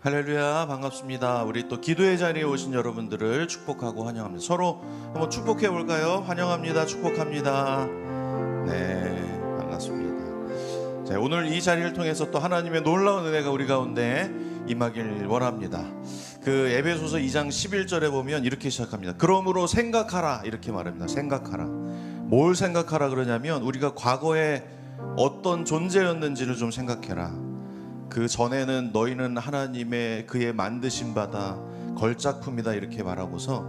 할렐루야, 반갑습니다. 우리 또 기도의 자리에 오신 여러분들을 축복하고 환영합니다. 서로 한번 축복해 볼까요? 환영합니다. 축복합니다. 네, 반갑습니다. 자, 오늘 이 자리를 통해서 또 하나님의 놀라운 은혜가 우리 가운데 임하길 원합니다. 그 에베소서 2장 11절에 보면 이렇게 시작합니다. 그러므로 생각하라, 이렇게 말합니다. 생각하라. 뭘 생각하라 그러냐면 우리가 과거에 어떤 존재였는지를 좀 생각해라. 그 전에는 너희는 하나님의 그의 만드신 바다 걸작품이다, 이렇게 말하고서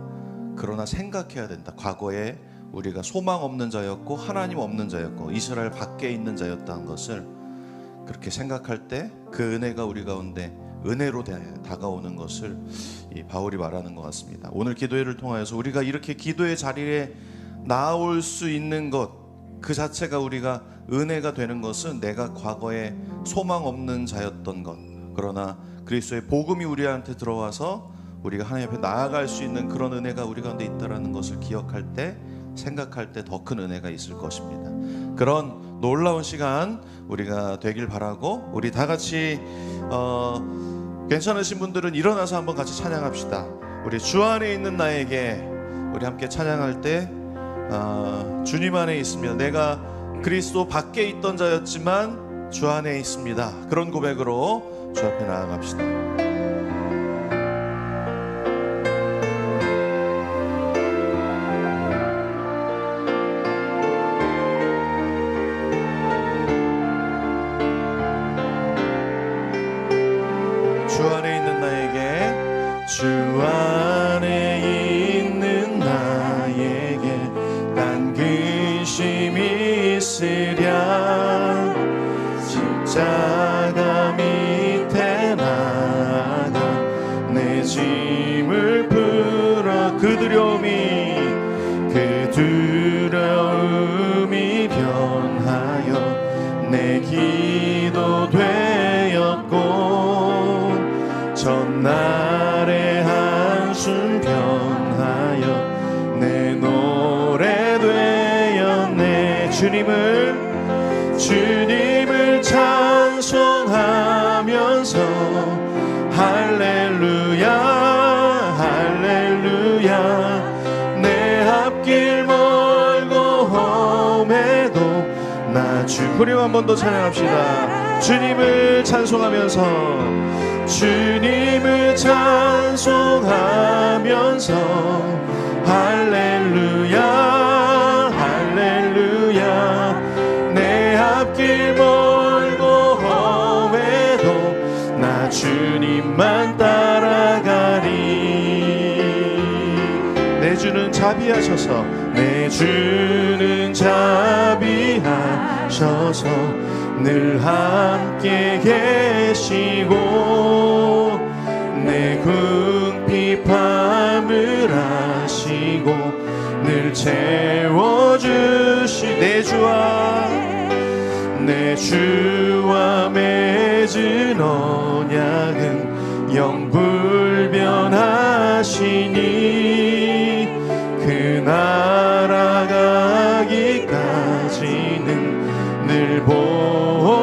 그러나 생각해야 된다. 과거에 우리가 소망 없는 자였고 하나님 없는 자였고 이스라엘 밖에 있는 자였다는 것을 그렇게 생각할 때 그 은혜가 우리 가운데 은혜로 다가오는 것을 이 바울이 말하는 것 같습니다. 오늘 기도회를 통하여서 우리가 이렇게 기도의 자리에 나올 수 있는 것 그 자체가 우리가 은혜가 되는 것은 내가 과거에 소망 없는 자였던 것, 그러나 그리스도의 복음이 우리한테 들어와서 우리가 하나님 앞에 나아갈 수 있는 그런 은혜가 우리 가운데 있다는 것을 기억할 때, 생각할 때 더 큰 은혜가 있을 것입니다. 그런 놀라운 시간 우리가 되길 바라고, 우리 다 같이 괜찮으신 분들은 일어나서 한번 같이 찬양합시다. 우리 주 안에 있는 나에게, 우리 함께 찬양할 때 주님 안에 있으며 내가 그리스도 밖에 있던 자였지만 주 안에 있습니다. 그런 고백으로 주 앞에 나아갑시다. 주 안에 있는 나에게, 주 안에 있는 나에게 난 근심이 있으랴. 십자가 밑에 나가 내 짐을 풀어 그 두려움이 변하여 내 기도 되었고 전날의 한숨 변하여 내 노래 되었네. 주님을 찬송하면서 할렐루야 할렐루야. 내 앞길 멀고 험해도 나 우리 한 번 더 찬양합시다. 주님을 찬송하면서 할렐루야 할렐루야. 내 앞길 멀고 험해도 나 주님만 따라가리. 내 주는 자비하셔서, 내 주는 자비하셔서 늘 함께 계시고 내 궁핍함을 아시고 늘 채워주시. 내 주와 맺은 언약은 영불변하시니 그 날아가기까지는 늘 보호하시네.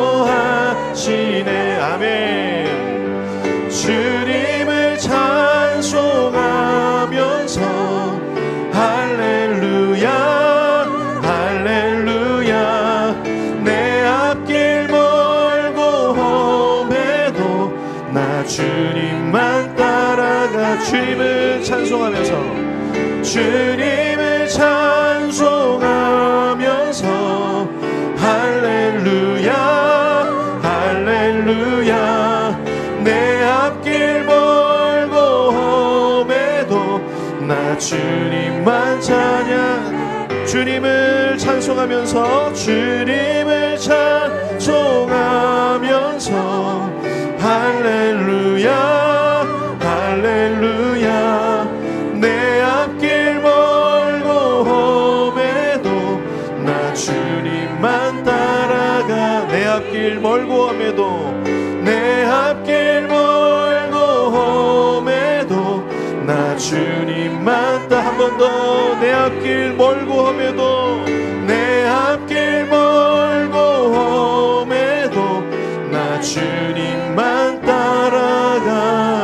아멘. 주님을 찬송하면서 할렐루야 할렐루야. 내 앞길 멀고 험해도 나 주님만 따라가. 주님을 찬송하면서 할렐루야 할렐루야. 내 앞길 멀고 험해도 나 주님만 찬양. 주님을 찬송하면서 할렐루야 할렐루야. 내 앞길 멀고 험해도 나 주님만 따라가. 내 앞길 멀고 험해도, 내 앞길 멀고 험해도 나 주님만 따라. 한 번 더. 내 앞길 멀고 험해도, 내 앞길 멀고 험해도 나 주님만 따라가.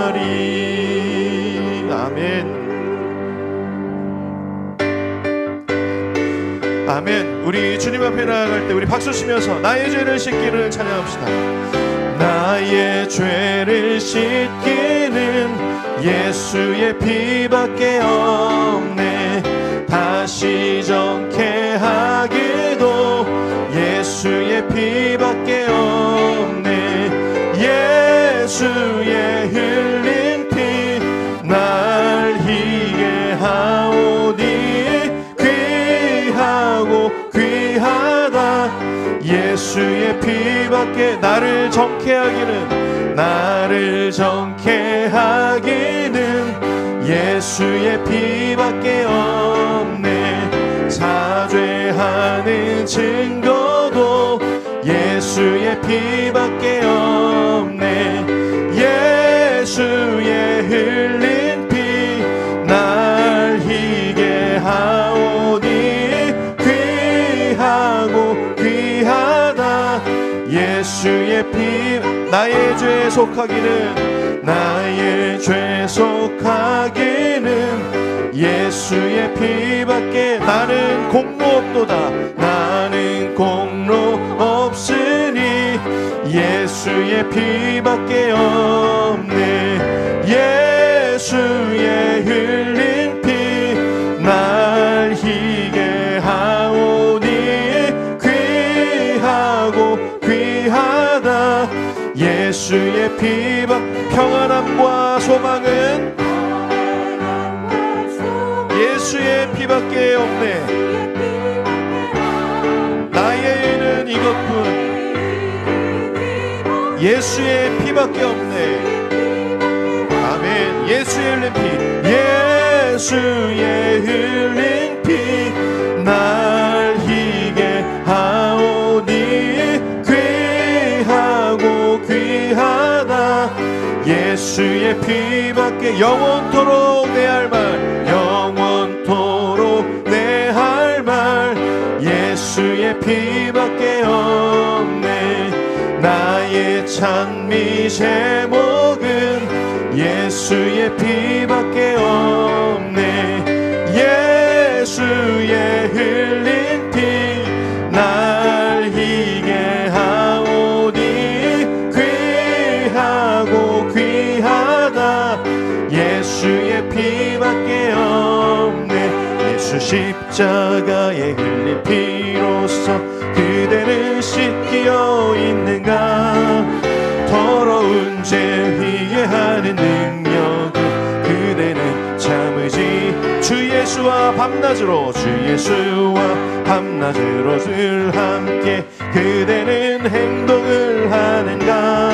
아멘. 우리 주님 앞에 나아갈 때 우리 박수 치면서 나의 죄를 씻기를 찬양합시다. 나의 죄를 씻기는 예수의 피밖에 없네. 다시 정케하기도 예수의 피밖에 없네. 예수의 흘린 피 날 희게 하오니 귀하고 귀하다. 예수의 피밖에 나를 정케하기는 예수의 피밖에 없네. 사죄하는 증거도 예수의 피밖에 없네. 예수의 흘린 피 날 희게 하오니 귀하고 귀하다. 예수의 피 나의 죄 속하기는 예수의 피밖에 나는 공로 없도다. 나는 공로 없으니 예수의 피밖에 없네. 예수의 흘린 피 날 희게 하오니 귀하고 귀하다. 예수의 피밖 평안함과 소망은 예수의 피밖에 없네. 나의 의는 이것뿐 예수의 피밖에 없네. 아멘. 예수의 흘린 피 예수의 흘린 피 날 희게 하오니 귀하고 귀하다. 예수의 피밖에 영원토록 내 할 말 영원토록 내 할 말 예수의 피밖에 없네. 나의 찬미 제목은 예수의 피밖에 없네. 예수의 흘린 피 날 희게 하오니 귀하고 귀하다. 예수의 피밖에 없네. 예수 십자가에 흘린 피로써 그대는 씻기어 있는가. 더러운 죄 회개하는 능력을 그대는 참으지. 주 예수와 밤낮으로 주 예수와 밤낮으로 늘 함께 그대는 행동을 하는가.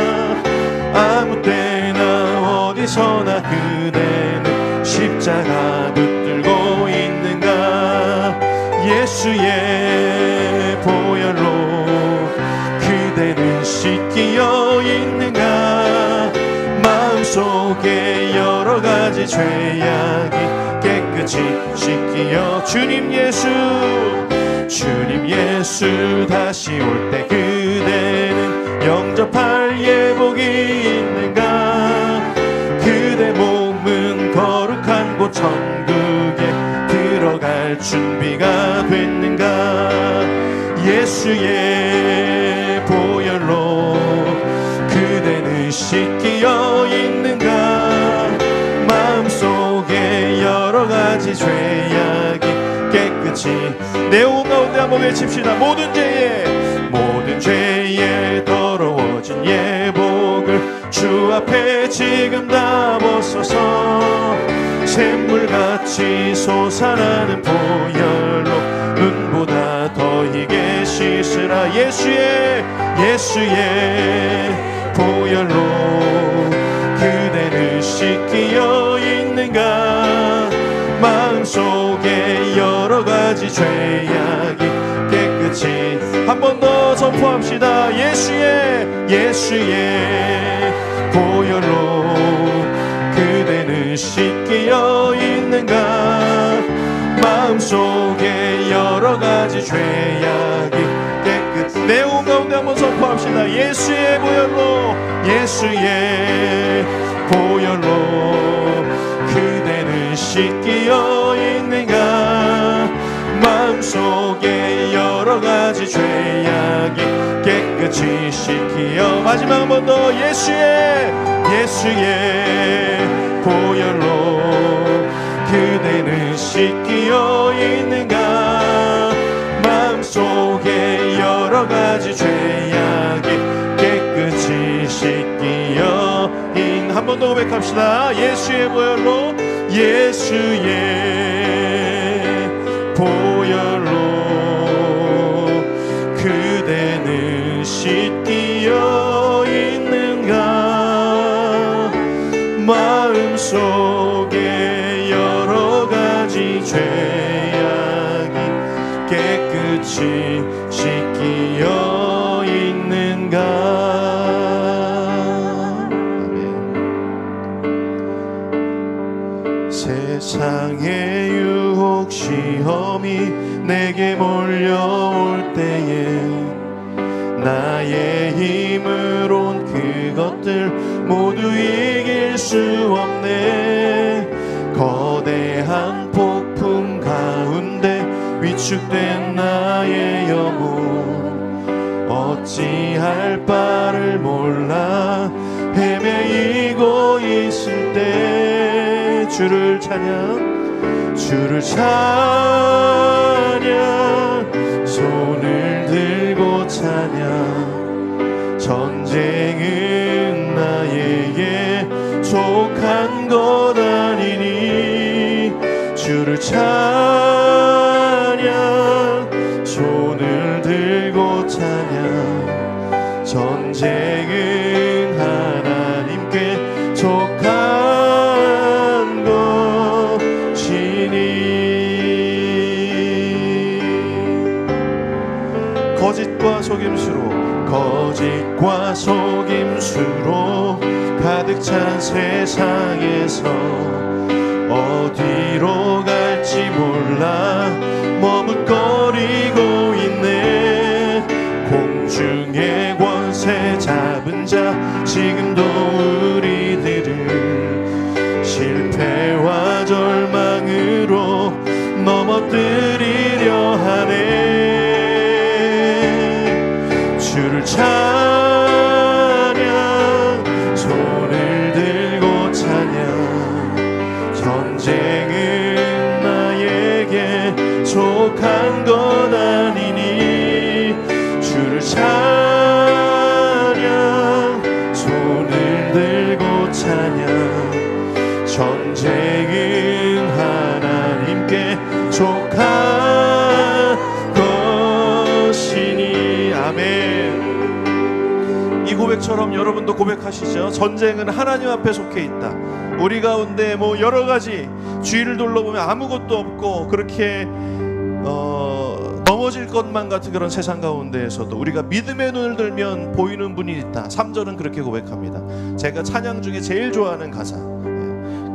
아무 때나 어디서나 그대는 십자가 붙들고 있는가. 예수의 보혈로 그대는 씻기어 있는가. 마음속에 여러 가지 죄악이 깨끗이 씻기어 주님 예수 다시 올 때 그대는 영접할 예복이 있는가. 그대 몸은 거룩한 곳 천국에 들어갈 준비가 됐는가. 예수의 보혈로 그대는 씻기어 있는가. 마음속에 여러 가지 죄악이 깨끗이 내 온 가운데 한번 외칩시다. 모든 죄에 더러워진 예복을 주 앞에 지금 다 벗어서 샘물같이 솟아나는 보혈로 눈보다 더 희게 씻으라. 예수의 보혈로 그대는 씻기어 있는가. 마음속에 여러 가지 죄악이 깨끗이 한 번 더 선포합시다. 예수의 보혈로 그대는 씻기어 있는가. 마음속에 여러 가지 죄악이 깨끗이 내 온 가운데 한번 선포합시다. 예수의 보혈로 그대는 씻기어 있는가. 마음속에 마음속에 여러가지 죄악이 깨끗이 씻기어 마지막 한 번 더 예수의 보혈로 그대는 씻기어 있는가 마음속에 여러가지 죄악이 깨끗이 씻기어 한 번 더 고백합시다. 예수의 보혈로 그대는 씻기어 있는가 마음속에 여러가지 죄악이 깨끗이 씻기어 있는가. 세상의 유혹 시험이 내게 몰려올 때에 나의 힘으론 그것들 모두 이길 수 없네. 거대한 폭풍 가운데 위축된 나의 영혼 어찌할 바를 몰라 헤매이고 있을 때 주를 찬양 손을 들고 찬양 전쟁은 나에게 속한 것 아니니 주를 찬양 손을 들고 찬양 전쟁은 하나님께 속한 것이니. 거짓과 속임수로 가득 찬 세상에서 어디로 갈지 몰라 머뭇거리고 있네. 공중의 권세 잡은 자 지금도 우리들을 실패와 절망으로 넘어뜨리려 하네. 주를 찬양 손을 들고 찬양 전쟁은 나에게 속한 것 아니니 주를 찬양 손을 들고 찬양 전쟁은 하나님께 속한 것이니. 아멘. 이 고백처럼 여러분도 고백하시죠. 전쟁은 하나님 앞에 속해 있다. 우리 가운데 뭐 여러 가지 주위를 둘러보면 아무것도 없고 그렇게 넘어질 것만 같은 그런 세상 가운데에서도 우리가 믿음의 눈을 들면 보이는 분이 있다. 3절은 그렇게 고백합니다. 제가 찬양 중에 제일 좋아하는 가사.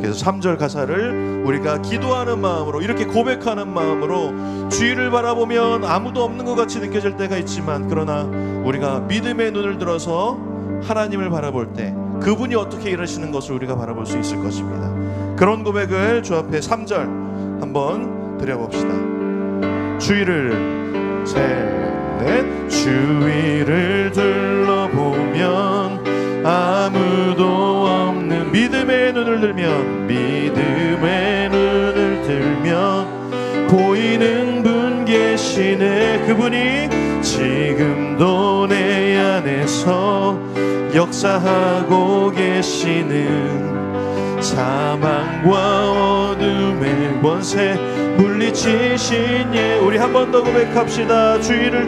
그래서 3절 가사를 우리가 기도하는 마음으로 이렇게 고백하는 마음으로 주위를 바라보면 아무도 없는 것 같이 느껴질 때가 있지만 그러나 우리가 믿음의 눈을 들어서 하나님을 바라볼 때 그분이 어떻게 일하시는 것을 우리가 바라볼 수 있을 것입니다. 그런 고백을 주 앞에 3절 한번 드려봅시다. 주위를 셋넷 주위를 둘러보면 아무도 없는 믿음의 눈을 들면 보이는 분 계시네. 그분이 지금도 내 안에서 역사하고 계시는 사망과 어둠의 권세 물리치신 예. 우리 한 번 더 고백합시다. 주위를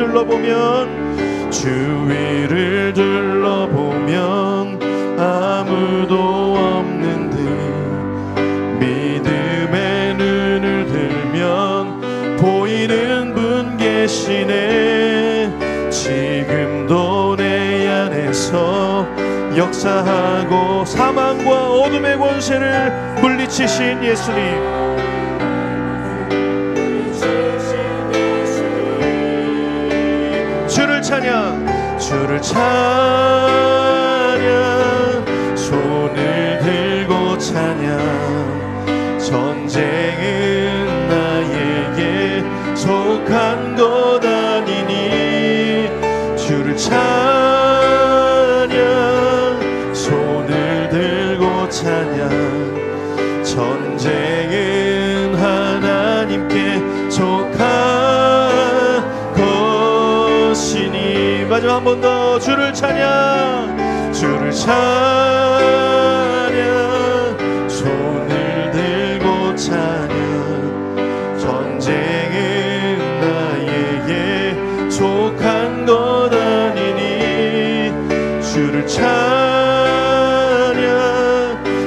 둘러보면 아무도 없는 듯 믿음의 눈을 들면 보이는 분 계시네. 지금도 내 안에서 역사하고 사망과 어둠의 권세를 물리치신 예수님. 주를 찬양 손을 들고 찬양 전쟁은 나에게 속한 것 아니니 주를 찬양 손을 들고 찬양 전쟁은 하나님께 속한 것이니 마지막 한 번 더 주를 찬양 주를 찬양 손을 들고 찬양 전쟁은 나에게 속한 것 아니니 주를 찬양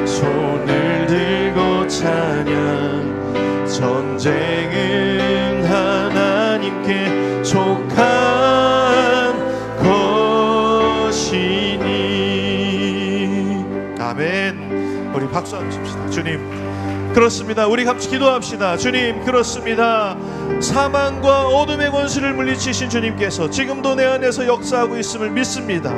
손을 들고 찬양 전쟁은 하나님께 속한 것이니. 아멘. 우리 박수 한번 칩시다. 주님 그렇습니다. 우리 같이 기도합시다. 주님 그렇습니다. 사망과 어둠의 권세를 물리치신 주님께서 지금도 내 안에서 역사하고 있음을 믿습니다.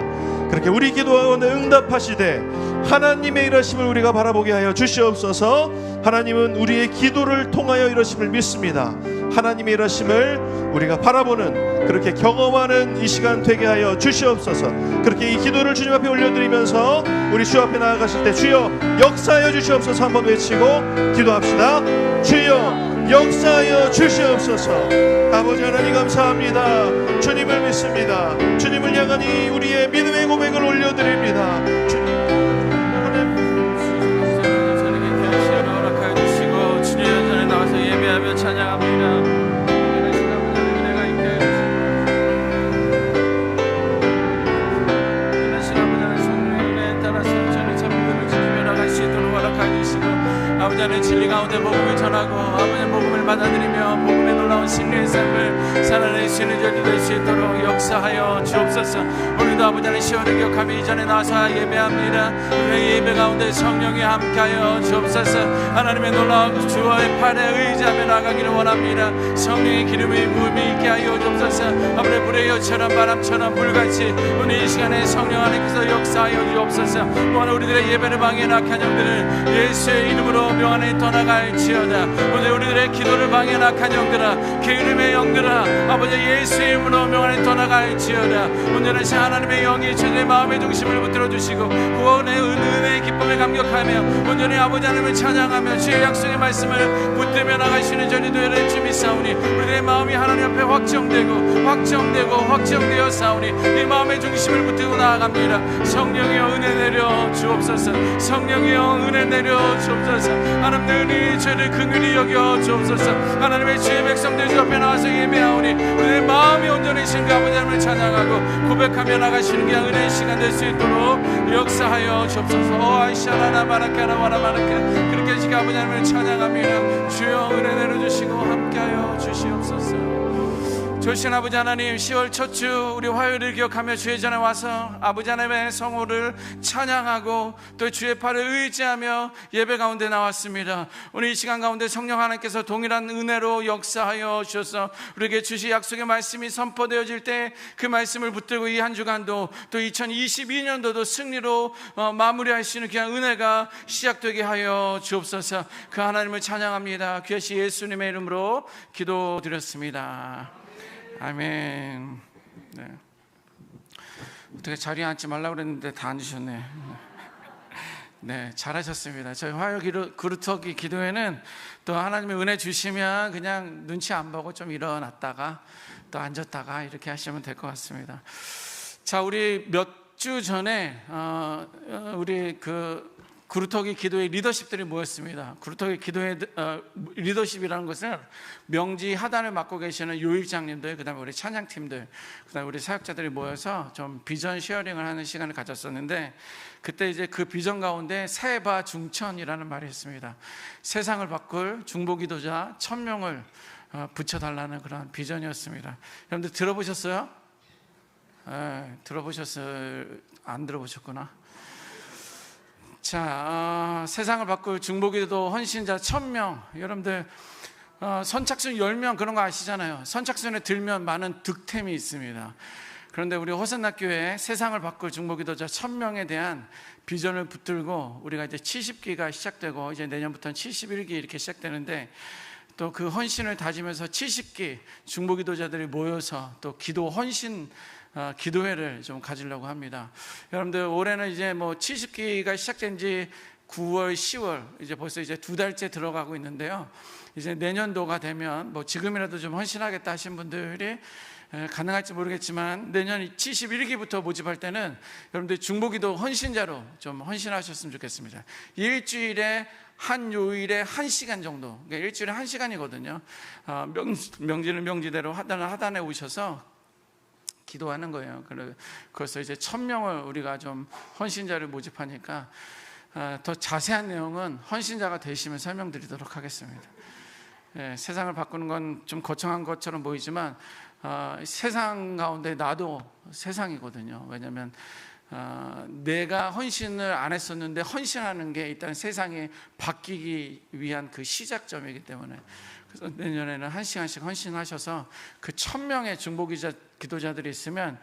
그렇게 우리 기도하는데 응답하시되 하나님의 일하심을 우리가 바라보게 하여 주시옵소서. 하나님은 우리의 기도를 통하여 이러심을 믿습니다. 하나님의 일하심을 우리가 바라보는 그렇게 경험하는 이 시간 되게 하여 주시옵소서. 그렇게 이 기도를 주님 앞에 올려드리면서 우리 주 앞에 나아가실 때 주여 역사하여 주시옵소서 한번 외치고 기도합시다. 주여 역사하여 주시옵소서. 아버지 하나님 감사합니다. 주님을 믿습니다. 주님을 향한 이 우리의 믿음의 고백을 올려드립니다. 주님 나와서 예배하며 찬양합니다. 아버지 하나님 진리 가운데 복음을 전하고 아버지 복음을 받아들이며 복음의 놀라운 승리의 삶을 살아낼 수 있는 절이 될 수 있도록 역사하여 주옵소서. 오늘도 아버지 하나님 시온을 기억하며 이전에 나와서 예배합니다. 우리의 예배 가운데 성령이 함께하여 주옵소서. 하나님의 놀라운 주의 팔에 의지하며 나가기를 원합니다. 성령의 기름의 부음이 있게 하여 주옵소서. 아버지 불의 여처럼 바람처럼 물같이 오늘 이 시간에 성령 하나님께서 역사하여 주옵소서. 또한 우리들의 예배를 방해한 악한 영들을 예수의 이름으로 명안에 떠나갈지어다. 오늘 우리들의 기도를 방해한 악한 영들아 게으름의 영들아 아버지 예수의 이름으로 명안에 떠나갈지어다. 온전한 하나님의 영이 저들의 마음의 중심을 붙들어 주시고 구원의 은혜의 기쁨에 감격하며 온전히 아버지 하나님을 찬양하며 주의 약속의 말씀을 붙들며 나가시는 저리 되는 주 믿사오니 우리들의 마음이 하나님 앞에 확정되어 사오니 이 마음의 중심을 붙들고 나아갑니다. 성령이여 은혜 내려 주옵소서. 성령이여 은혜 내려 주옵소서. 하나님의 은혜 저를 긍휼히 여겨 주옵소서. 하나님의 주의 백성들 주 앞에 나와서 예배하오니 우리의 마음이 온전해진 그 아버지 하나님을 찬양하고 고백하며 나가시는 게 은혜의 시간 될 수 있도록 역사하여 주옵소서. 아이샤라나 마라카나 와라마라카 그렇게 지금 아버지 하나님을 찬양합니다. 주여 은혜 내려주시고 함께하여 주시옵소서. 조신 아버지 하나님 10월 첫 주 우리 화요일을 기억하며 주의 전에 와서 아버지 하나님의 성호를 찬양하고 또 주의 팔을 의지하며 예배 가운데 나왔습니다. 오늘 이 시간 가운데 성령 하나님께서 동일한 은혜로 역사하여 주셔서 우리에게 주신 약속의 말씀이 선포되어질 때 그 말씀을 붙들고 이 한 주간도 또 2022년도도 승리로 마무리할 수 있는 귀한 은혜가 시작되게 하여 주옵소서. 그 하나님을 찬양합니다. 귀하신 예수님의 이름으로 기도드렸습니다. 아멘. 네. 어떻게 자리에 앉지 말라고 그랬는데 다 앉으셨네. 네, 잘하셨습니다. 저희 화요 그루터기 기도회는 또 하나님의 은혜 주시면 그냥 눈치 안 보고 좀 일어났다가 또 앉았다가 이렇게 하시면 될 것 같습니다. 자, 우리 몇 주 전에 우리 그루터기 기도회 리더십들이 모였습니다. 그루터기 기도회 리더십이라는 것은 명지 하단을 맡고 계시는 요일장님들, 그다음에 우리 찬양팀들, 그다음에 우리 사역자들이 모여서 좀 비전 쉐어링을 하는 시간을 가졌었는데 그때 이제 그 비전 가운데 세바 중천이라는 말이 있습니다. 세상을 바꿀 중보기도자 1000명을 붙여달라는 그런 비전이었습니다. 여러분들 들어보셨어요? 들어보셨어요? 안 들어보셨구나. 자, 세상을 바꿀 중보기도 헌신자 1000명. 여러분들 선착순 10명 그런 거 아시잖아요. 선착순에 들면 많은 득템이 있습니다. 그런데 우리 호산나교회 세상을 바꿀 중보기도자 1000명에 대한 비전을 붙들고 우리가 이제 70기가 시작되고 이제 내년부터는 71기 이렇게 시작되는데 또 그 헌신을 다지면서 70기 중보기도자들이 모여서 또 기도 헌신 기도회를 좀 가지려고 합니다. 여러분들 올해는 이제 뭐 70기가 시작된 지 9월, 10월 이제 벌써 이제 2달째 들어가고 있는데요. 이제 내년도가 되면 뭐 지금이라도 좀 헌신하겠다 하신 분들이 가능할지 모르겠지만 내년 71기부터 모집할 때는 여러분들 중보기도 헌신자로 좀 헌신하셨으면 좋겠습니다. 일주일에 한 요일에 1시간 정도, 그러니까 일주일에 1시간이거든요. 명지는 명지대로 하단에 오셔서 기도하는 거예요. 그래서 이제 1000명을 우리가 좀 헌신자를 모집하니까 더 자세한 내용은 헌신자가 되시면 설명드리도록 하겠습니다. 세상을 바꾸는 건 좀 거창한 것처럼 보이지만 세상 가운데 나도 세상이거든요. 왜냐하면 내가 헌신을 안 했었는데 헌신하는 게 일단 세상이 바뀌기 위한 그 시작점이기 때문에, 그래서 내년에는 1시간씩 헌신하셔서 그 1000명의 중보기도자들이 있으면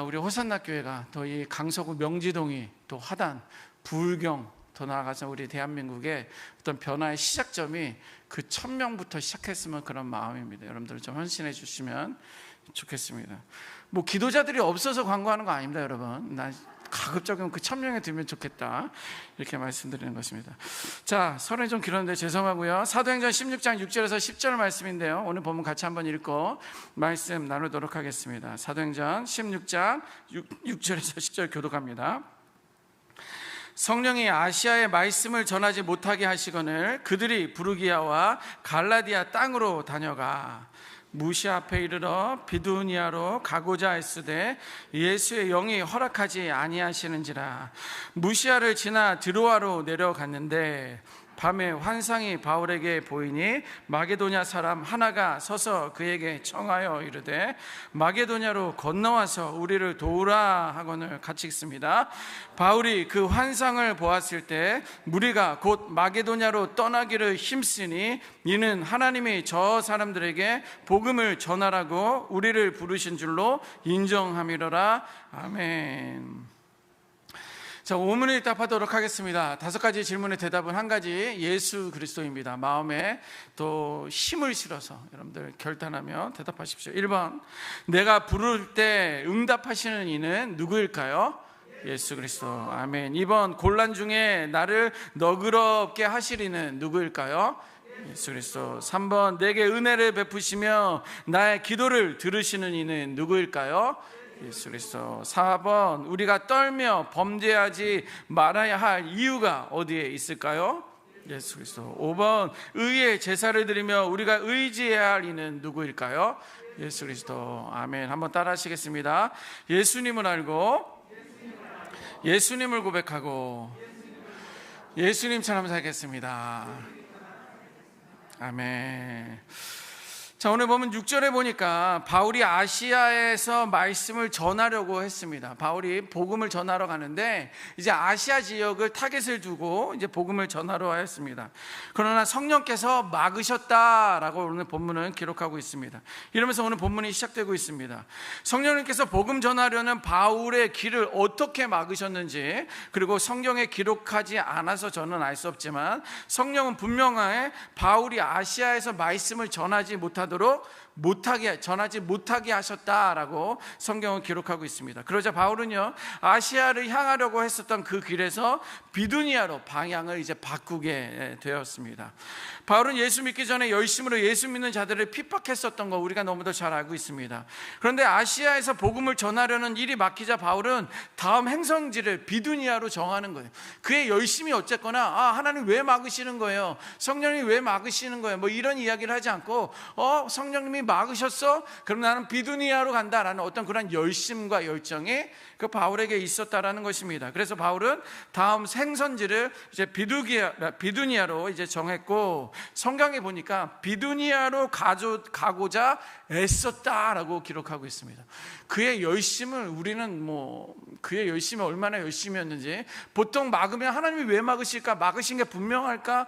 우리 호산나 교회가 또 이 강서구 명지동이 또 하단 부울경 더 나아가서 우리 대한민국의 어떤 변화의 시작점이 그 1000명부터 시작했으면 그런 마음입니다. 여러분들 좀 헌신해 주시면 좋겠습니다. 뭐 기도자들이 없어서 광고하는 거 아닙니다, 여러분. 난 가급적이면 그 1000명에 들면 좋겠다, 이렇게 말씀드리는 것입니다. 자, 설명이 좀 길었는데 죄송하고요. 사도행전 16장 6절에서 10절 말씀인데요, 오늘 본문 같이 한번 읽고 말씀 나누도록 하겠습니다. 사도행전 16장 6절에서 10절 교독합니다. 성령이 아시아에 말씀을 전하지 못하게 하시거늘 그들이 부르기아와 갈라디아 땅으로 다녀가 무시아 앞에 이르러 비두니아로 가고자 했으되 예수의 영이 허락하지 아니하시는지라. 무시아를 지나 드로아로 내려갔는데 밤에 환상이 바울에게 보이니 마게도냐 사람 하나가 서서 그에게 청하여 이르되 마게도냐로 건너와서 우리를 도우라 하거늘. 같이 읽습니다. 바울이 그 환상을 보았을 때 무리가 곧 마게도냐로 떠나기를 힘쓰니 이는 하나님이 저 사람들에게 복음을 전하라고 우리를 부르신 줄로 인정함이로라. 아멘. 자, 5문을 답하도록 하겠습니다. 5가지 질문의 대답은 한 가지, 예수 그리스도입니다. 마음에 또 힘을 실어서 여러분들 결단하며 대답하십시오. 1번, 내가 부를 때 응답하시는 이는 누구일까요? 예수 그리스도. 아멘. 2번, 곤란 중에 나를 너그럽게 하실 이는 누구일까요? 예수 그리스도. 3번, 내게 은혜를 베푸시며 나의 기도를 들으시는 이는 누구일까요? 예수 그리스도. 4번, 우리가 떨며 범죄하지 말아야 할 이유가 어디에 있을까요? 예수 그리스도. 5번, 의의 제사를 드리며 우리가 의지해야 할 이는 누구일까요? 예수 그리스도. 아멘. 한번 따라 하시겠습니다. 예수님을 알고 예수님을 고백하고 예수님처럼 살겠습니다. 아멘. 자, 오늘 보면 6절에 보니까 바울이 아시아에서 말씀을 전하려고 했습니다. 바울이 복음을 전하러 가는데 이제 아시아 지역을 타겟을 두고 이제 복음을 전하러 하였습니다. 그러나 성령께서 막으셨다라고 오늘 본문은 기록하고 있습니다. 이러면서 오늘 본문이 시작되고 있습니다. 성령님께서 복음 전하려는 바울의 길을 어떻게 막으셨는지, 그리고 성경에 기록하지 않아서 저는 알 수 없지만 성령은 분명하게 바울이 아시아에서 말씀을 전하지 전하지 못하게 하셨다라고 성경은 기록하고 있습니다. 그러자 바울은요, 아시아를 향하려고 했었던 그 길에서 비두니아로 방향을 이제 바꾸게 되었습니다. 바울은 예수 믿기 전에 열심으로 예수 믿는 자들을 핍박했었던 거 우리가 너무도 잘 알고 있습니다. 그런데 아시아에서 복음을 전하려는 일이 막히자 바울은 다음 행성지를 비두니아로 정하는 거예요. 그의 열심이 어쨌거나 하나님 왜 막으시는 거예요? 성령님이 왜 막으시는 거예요? 뭐 이런 이야기를 하지 않고 성령님이 막으셨어? 그럼 나는 비두니아로 간다라는 어떤 그런 열심과 열정이 그 바울에게 있었다라는 것입니다. 그래서 바울은 다음 생선지를 이제 비두니아로 이제 정했고, 성경에 보니까 비두니아로 가고자 애썼다라고 기록하고 있습니다. 그의 열심을 우리는 그의 열심이 얼마나 열심이었는지, 보통 막으면 하나님이 왜 막으실까? 막으신 게 분명할까?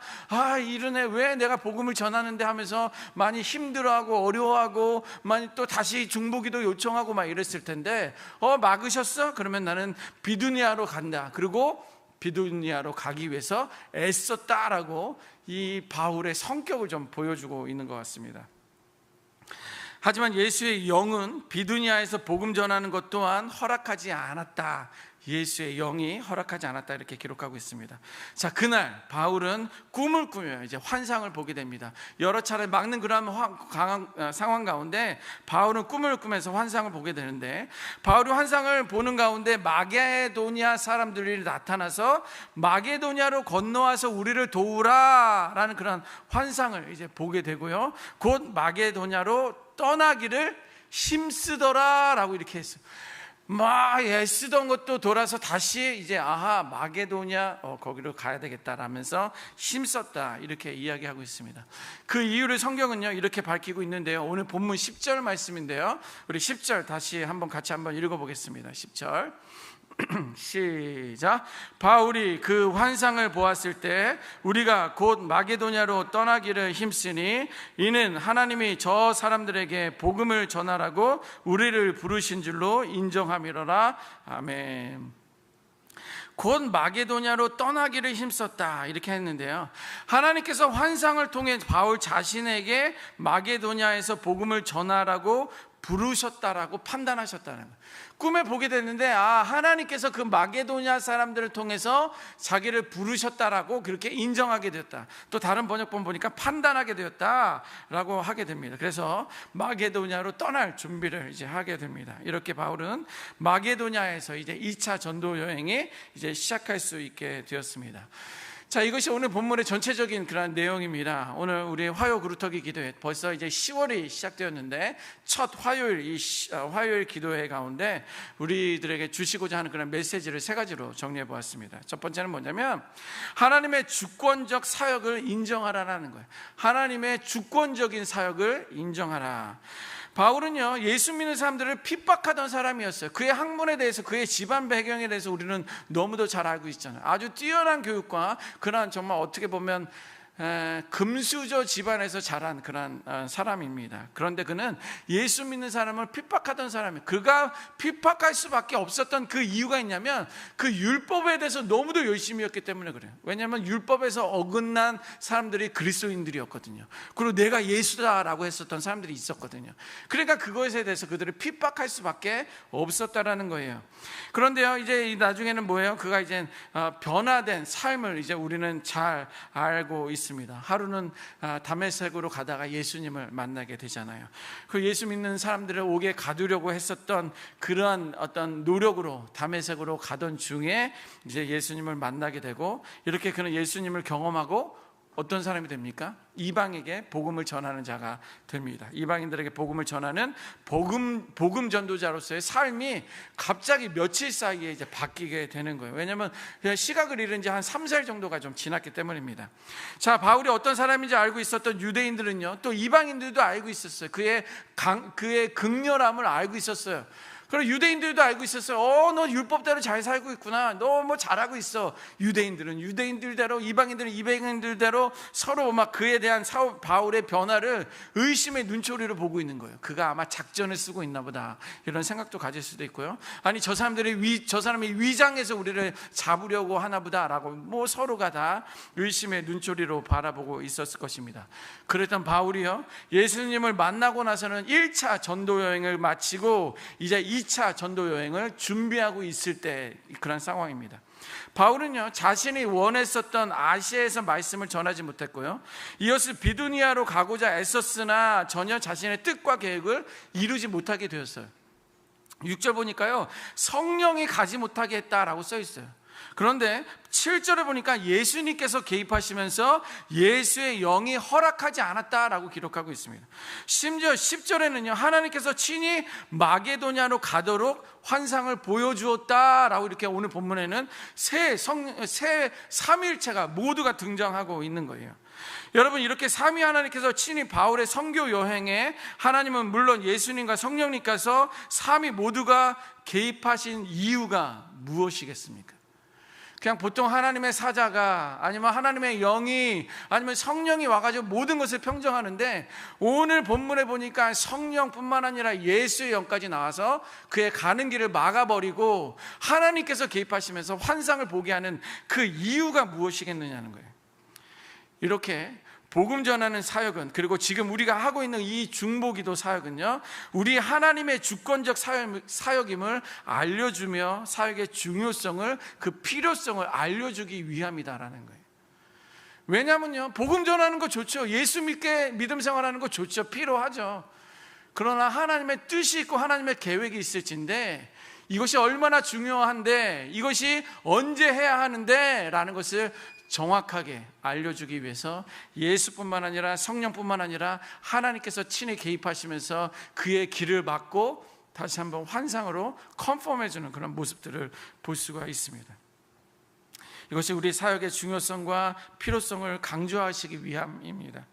이러네, 왜 내가 복음을 전하는데 하면서 많이 힘들어하고 어려워하고 많이 또 다시 중보기도 요청하고 막 이랬을 텐데, 막으셨어? 그러면 나는 비두니아로 간다. 그리고 비두니아로 가기 위해서 애썼다라고 이 바울의 성격을 좀 보여주고 있는 것 같습니다. 하지만 예수의 영은 비두니아에서 복음 전하는 것 또한 허락하지 않았다. 예수의 영이 허락하지 않았다 이렇게 기록하고 있습니다. 자, 그날 바울은 꿈을 꾸며 이제 환상을 보게 됩니다. 여러 차례 막는 그런 상황 가운데 바울은 꿈을 꾸면서 환상을 보게 되는데, 바울이 환상을 보는 가운데 마게도냐 사람들이 나타나서 마게도냐로 건너와서 우리를 도우라라는 그런 환상을 이제 보게 되고요. 곧 마게도냐로 떠나기를 힘쓰더라라고 이렇게 했어요. 막 애쓰던 것도 돌아서 다시 이제 마게도냐 거기로 가야 되겠다라면서 힘썼다 이렇게 이야기하고 있습니다. 그 이유를 성경은요 이렇게 밝히고 있는데요, 오늘 본문 10절 말씀인데요, 우리 10절 다시 한번 같이 한번 읽어보겠습니다. 10절 시작. 바울이 그 환상을 보았을 때 우리가 곧 마게도냐로 떠나기를 힘쓰니 이는 하나님이 저 사람들에게 복음을 전하라고 우리를 부르신 줄로 인정함이로라. 아멘. 곧 마게도냐로 떠나기를 힘썼다 이렇게 했는데요, 하나님께서 환상을 통해 바울 자신에게 마게도냐에서 복음을 전하라고 부르셨다라고 판단하셨다는 거예요. 꿈에 보게 됐는데 하나님께서 그 마게도냐 사람들을 통해서 자기를 부르셨다라고 그렇게 인정하게 되었다. 또 다른 번역본 보니까 판단하게 되었다라고 하게 됩니다. 그래서 마게도냐로 떠날 준비를 이제 하게 됩니다. 이렇게 바울은 마게도냐에서 이제 2차 전도 여행이 이제 시작할 수 있게 되었습니다. 자, 이것이 오늘 본문의 전체적인 그런 내용입니다. 오늘 우리 화요 그루터기 기도회 벌써 이제 10월이 시작되었는데 첫 화요일, 이 화요일 기도회 가운데 우리들에게 주시고자 하는 그런 메시지를 세 가지로 정리해 보았습니다. 첫 번째는 뭐냐면 하나님의 주권적 사역을 인정하라는 거예요. 하나님의 주권적인 사역을 인정하라. 바울은요 예수 믿는 사람들을 핍박하던 사람이었어요. 그의 학문에 대해서, 그의 집안 배경에 대해서 우리는 너무도 잘 알고 있잖아요. 아주 뛰어난 교육과 그런 정말 어떻게 보면 금수저 집안에서 자란 그런 사람입니다. 그런데 그는 예수 믿는 사람을 핍박하던 사람이에요. 그가 핍박할 수밖에 없었던 그 이유가 있냐면 그 율법에 대해서 너무도 열심히였기 때문에 그래요. 왜냐하면 율법에서 어긋난 사람들이 그리스도인들이었거든요. 그리고 내가 예수다라고 했었던 사람들이 있었거든요. 그러니까 그것에 대해서 그들을 핍박할 수밖에 없었다라는 거예요. 그런데요 이제 나중에는 뭐예요? 그가 이제 변화된 삶을 이제 우리는 잘 알고 있습니다. 하루는 다메섹으로 가다가 예수님을 만나게 되잖아요. 그 예수 믿는 사람들을 옥에 가두려고 했었던 그러한 어떤 노력으로 다메섹으로 가던 중에 이제 예수님을 만나게 되고, 이렇게 그는 예수님을 경험하고 어떤 사람이 됩니까? 이방에게 복음을 전하는 자가 됩니다. 이방인들에게 복음을 전하는 복음 전도자로서의 삶이 갑자기 며칠 사이에 이제 바뀌게 되는 거예요. 왜냐하면 시각을 잃은 지 한 3살 정도가 좀 지났기 때문입니다. 자, 바울이 어떤 사람인지 알고 있었던 유대인들은요 또 이방인들도 알고 있었어요. 그의 극렬함을 알고 있었어요. 그리고 유대인들도 알고 있었어요. 너 율법대로 잘 살고 있구나. 너 뭐 잘하고 있어. 유대인들은 유대인들대로, 이방인들은 이방인들대로 서로 막 그에 대한 바울의 변화를 의심의 눈초리로 보고 있는 거예요. 그가 아마 작전을 쓰고 있나 보다 이런 생각도 가질 수도 있고요. 아니 저 사람이 위장해서 우리를 잡으려고 하나 보다라고 뭐 서로가 다 의심의 눈초리로 바라보고 있었을 것입니다. 그랬던 바울이요 예수님을 만나고 나서는 1차 전도 여행을 마치고 이제 2차 전도 여행을 준비하고 있을 때 그런 상황입니다. 바울은요 자신이 원했었던 아시아에서 말씀을 전하지 못했고요, 이것을 비두니아로 가고자 애썼으나 전혀 자신의 뜻과 계획을 이루지 못하게 되었어요. 6절 보니까요 성령이 가지 못하게 했다라고 써 있어요. 그런데 7절에 보니까 예수님께서 개입하시면서 예수의 영이 허락하지 않았다라고 기록하고 있습니다. 심지어 10절에는요 하나님께서 친히 마게도냐로 가도록 환상을 보여주었다라고 이렇게 오늘 본문에는 새 삼위일체가 모두가 등장하고 있는 거예요. 여러분, 이렇게 삼위 하나님께서 친히 바울의 선교 여행에 하나님은 물론 예수님과 성령님께서 삼위 모두가 개입하신 이유가 무엇이겠습니까? 그냥 보통 하나님의 사자가 아니면 하나님의 영이 아니면 성령이 와가지고 모든 것을 평정하는데, 오늘 본문에 보니까 성령뿐만 아니라 예수의 영까지 나와서 그의 가는 길을 막아버리고 하나님께서 개입하시면서 환상을 보게 하는 그 이유가 무엇이겠느냐는 거예요. 이렇게 복음 전하는 사역은, 그리고 지금 우리가 하고 있는 이 중보기도 사역은요, 우리 하나님의 주권적 사역임을 알려주며 사역의 중요성을, 그 필요성을 알려주기 위함이다라는 거예요. 왜냐면요, 복음 전하는 거 좋죠. 예수 믿게 믿음 생활하는 거 좋죠. 필요하죠. 그러나 하나님의 뜻이 있고 하나님의 계획이 있을진데, 이것이 얼마나 중요한데, 이것이 언제 해야 하는데 라는 것을 정확하게 알려주기 위해서 예수뿐만 아니라 성령뿐만 아니라 하나님께서 친히 개입하시면서 그의 길을 막고 다시 한번 환상으로 컨펌해주는 그런 모습들을 볼 수가 있습니다. 이것이 우리 사역의 중요성과 필요성을 강조하시기 위함입니다.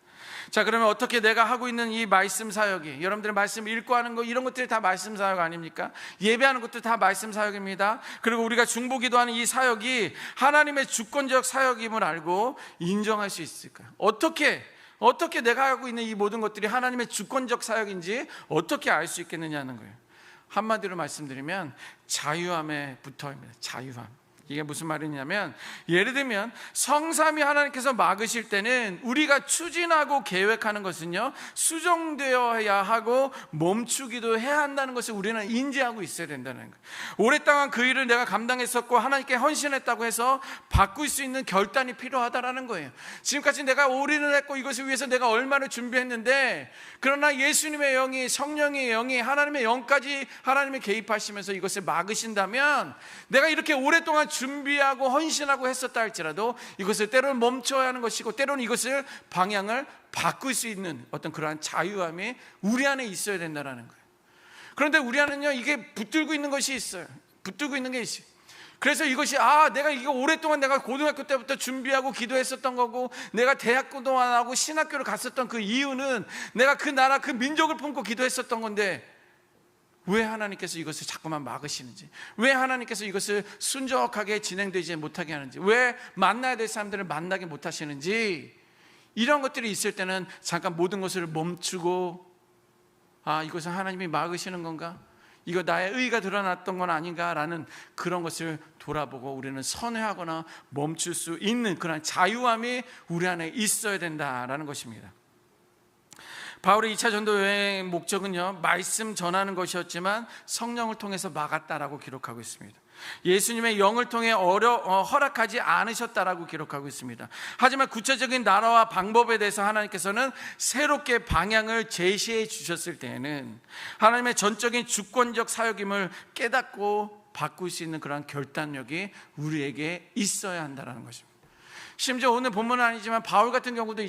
자, 그러면 어떻게 내가 하고 있는 이 말씀 사역이, 여러분들의 말씀 읽고 하는 거, 이런 것들이 다 말씀 사역 아닙니까? 예배하는 것도 다 말씀 사역입니다. 그리고 우리가 중보기도하는 이 사역이 하나님의 주권적 사역임을 알고 인정할 수 있을까요? 어떻게 내가 하고 있는 이 모든 것들이 하나님의 주권적 사역인지 어떻게 알 수 있겠느냐는 거예요. 한마디로 말씀드리면 자유함에 붙어입니다. 자유함. 이게 무슨 말이냐면, 예를 들면 성삼위 하나님께서 막으실 때는 우리가 추진하고 계획하는 것은요, 수정되어야 하고 멈추기도 해야 한다는 것을 우리는 인지하고 있어야 된다는 거예요. 오랫동안 그 일을 내가 감당했었고 하나님께 헌신했다고 해서 바꿀 수 있는 결단이 필요하다라는 거예요. 지금까지 내가 올인을 했고 이것을 위해서 내가 얼마를 준비했는데, 그러나 예수님의 영이, 성령의 영이, 하나님의 영까지 하나님이 개입하시면서 이것을 막으신다면, 내가 이렇게 오랫동안 준비하고 헌신하고 했었다 할지라도 이것을 때로는 멈춰야 하는 것이고, 때로는 이것을 방향을 바꿀 수 있는 어떤 그러한 자유함이 우리 안에 있어야 된다는 거예요. 그런데 우리 안에는요, 이게 붙들고 있는 것이 있어요. 붙들고 있는 게 있어요. 그래서 이것이, 내가 이거 오랫동안 내가 고등학교 때부터 준비하고 기도했었던 거고, 내가 대학교도 안 하고 신학교를 갔었던 그 이유는 내가 그 나라 그 민족을 품고 기도했었던 건데, 왜 하나님께서 이것을 자꾸만 막으시는지, 왜 하나님께서 이것을 순적하게 진행되지 못하게 하는지, 왜 만나야 될 사람들을 만나게 못하시는지, 이런 것들이 있을 때는 잠깐 모든 것을 멈추고, 이것은 하나님이 막으시는 건가? 이거 나의 의의가 드러났던 건 아닌가라는 그런 것을 돌아보고 우리는 선회하거나 멈출 수 있는 그런 자유함이 우리 안에 있어야 된다라는 것입니다. 바울의 2차 전도 여행의 목적은요, 말씀 전하는 것이었지만 성령을 통해서 막았다라고 기록하고 있습니다. 예수님의 영을 통해 허락하지 않으셨다라고 기록하고 있습니다. 하지만 구체적인 나라와 방법에 대해서 하나님께서는 새롭게 방향을 제시해 주셨을 때에는 하나님의 전적인 주권적 사역임을 깨닫고 바꿀 수 있는 그런 결단력이 우리에게 있어야 한다는 것입니다. 심지어 오늘 본문은 아니지만 바울 같은 경우도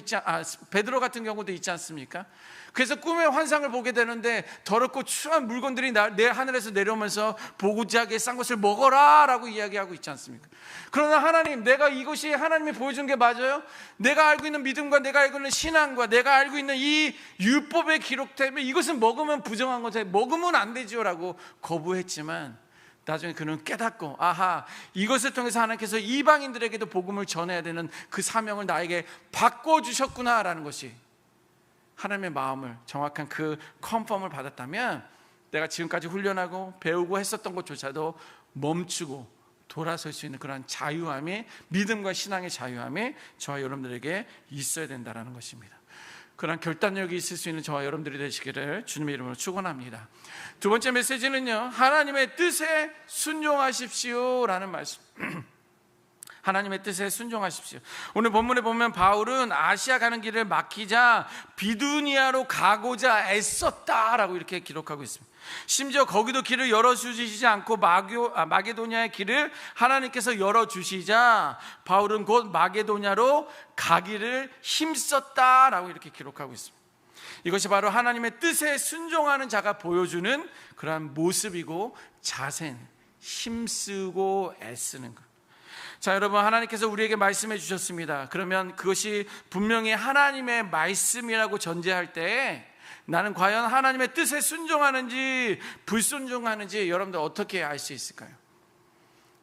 베드로 같은 경우도 있지 않습니까? 그래서 꿈의 환상을 보게 되는데 더럽고 추한 물건들이 내 하늘에서 내려오면서 보고자기에 싼 것을 먹어라 라고 이야기하고 있지 않습니까? 그러나 하나님, 내가 이것이 하나님이 보여준 게 맞아요? 내가 알고 있는 믿음과 내가 알고 있는 신앙과 내가 알고 있는 이 율법의 기록 때문에 이것은 먹으면 부정한 거죠, 먹으면 안 되지요 라고 거부했지만, 나중에 그는 깨닫고, 이것을 통해서 하나님께서 이방인들에게도 복음을 전해야 되는 그 사명을 나에게 바꿔주셨구나 라는 것이, 하나님의 마음을, 정확한 그 컨펌을 받았다면 내가 지금까지 훈련하고 배우고 했었던 것조차도 멈추고 돌아설 수 있는 그런 자유함이, 믿음과 신앙의 자유함이 저와 여러분들에게 있어야 된다는 것입니다. 그런 결단력이 있을 수 있는 저와 여러분들이 되시기를 주님의 이름으로 축원합니다. 두 번째 메시지는요, 하나님의 뜻에 순종하십시오 라는 말씀. 하나님의 뜻에 순종하십시오. 오늘 본문에 보면 바울은 아시아 가는 길을 막히자 비두니아로 가고자 애썼다라고 이렇게 기록하고 있습니다. 심지어 거기도 길을 열어주시지 않고 마게도냐의 길을 하나님께서 열어주시자 바울은 곧 마게도냐로 가기를 힘썼다라고 이렇게 기록하고 있습니다. 이것이 바로 하나님의 뜻에 순종하는 자가 보여주는 그러한 모습이고 자세는 힘쓰고 애쓰는 것. 자, 여러분, 하나님께서 우리에게 말씀해 주셨습니다. 그러면 그것이 분명히 하나님의 말씀이라고 전제할 때 나는 과연 하나님의 뜻에 순종하는지 불순종하는지 여러분들 어떻게 알 수 있을까요?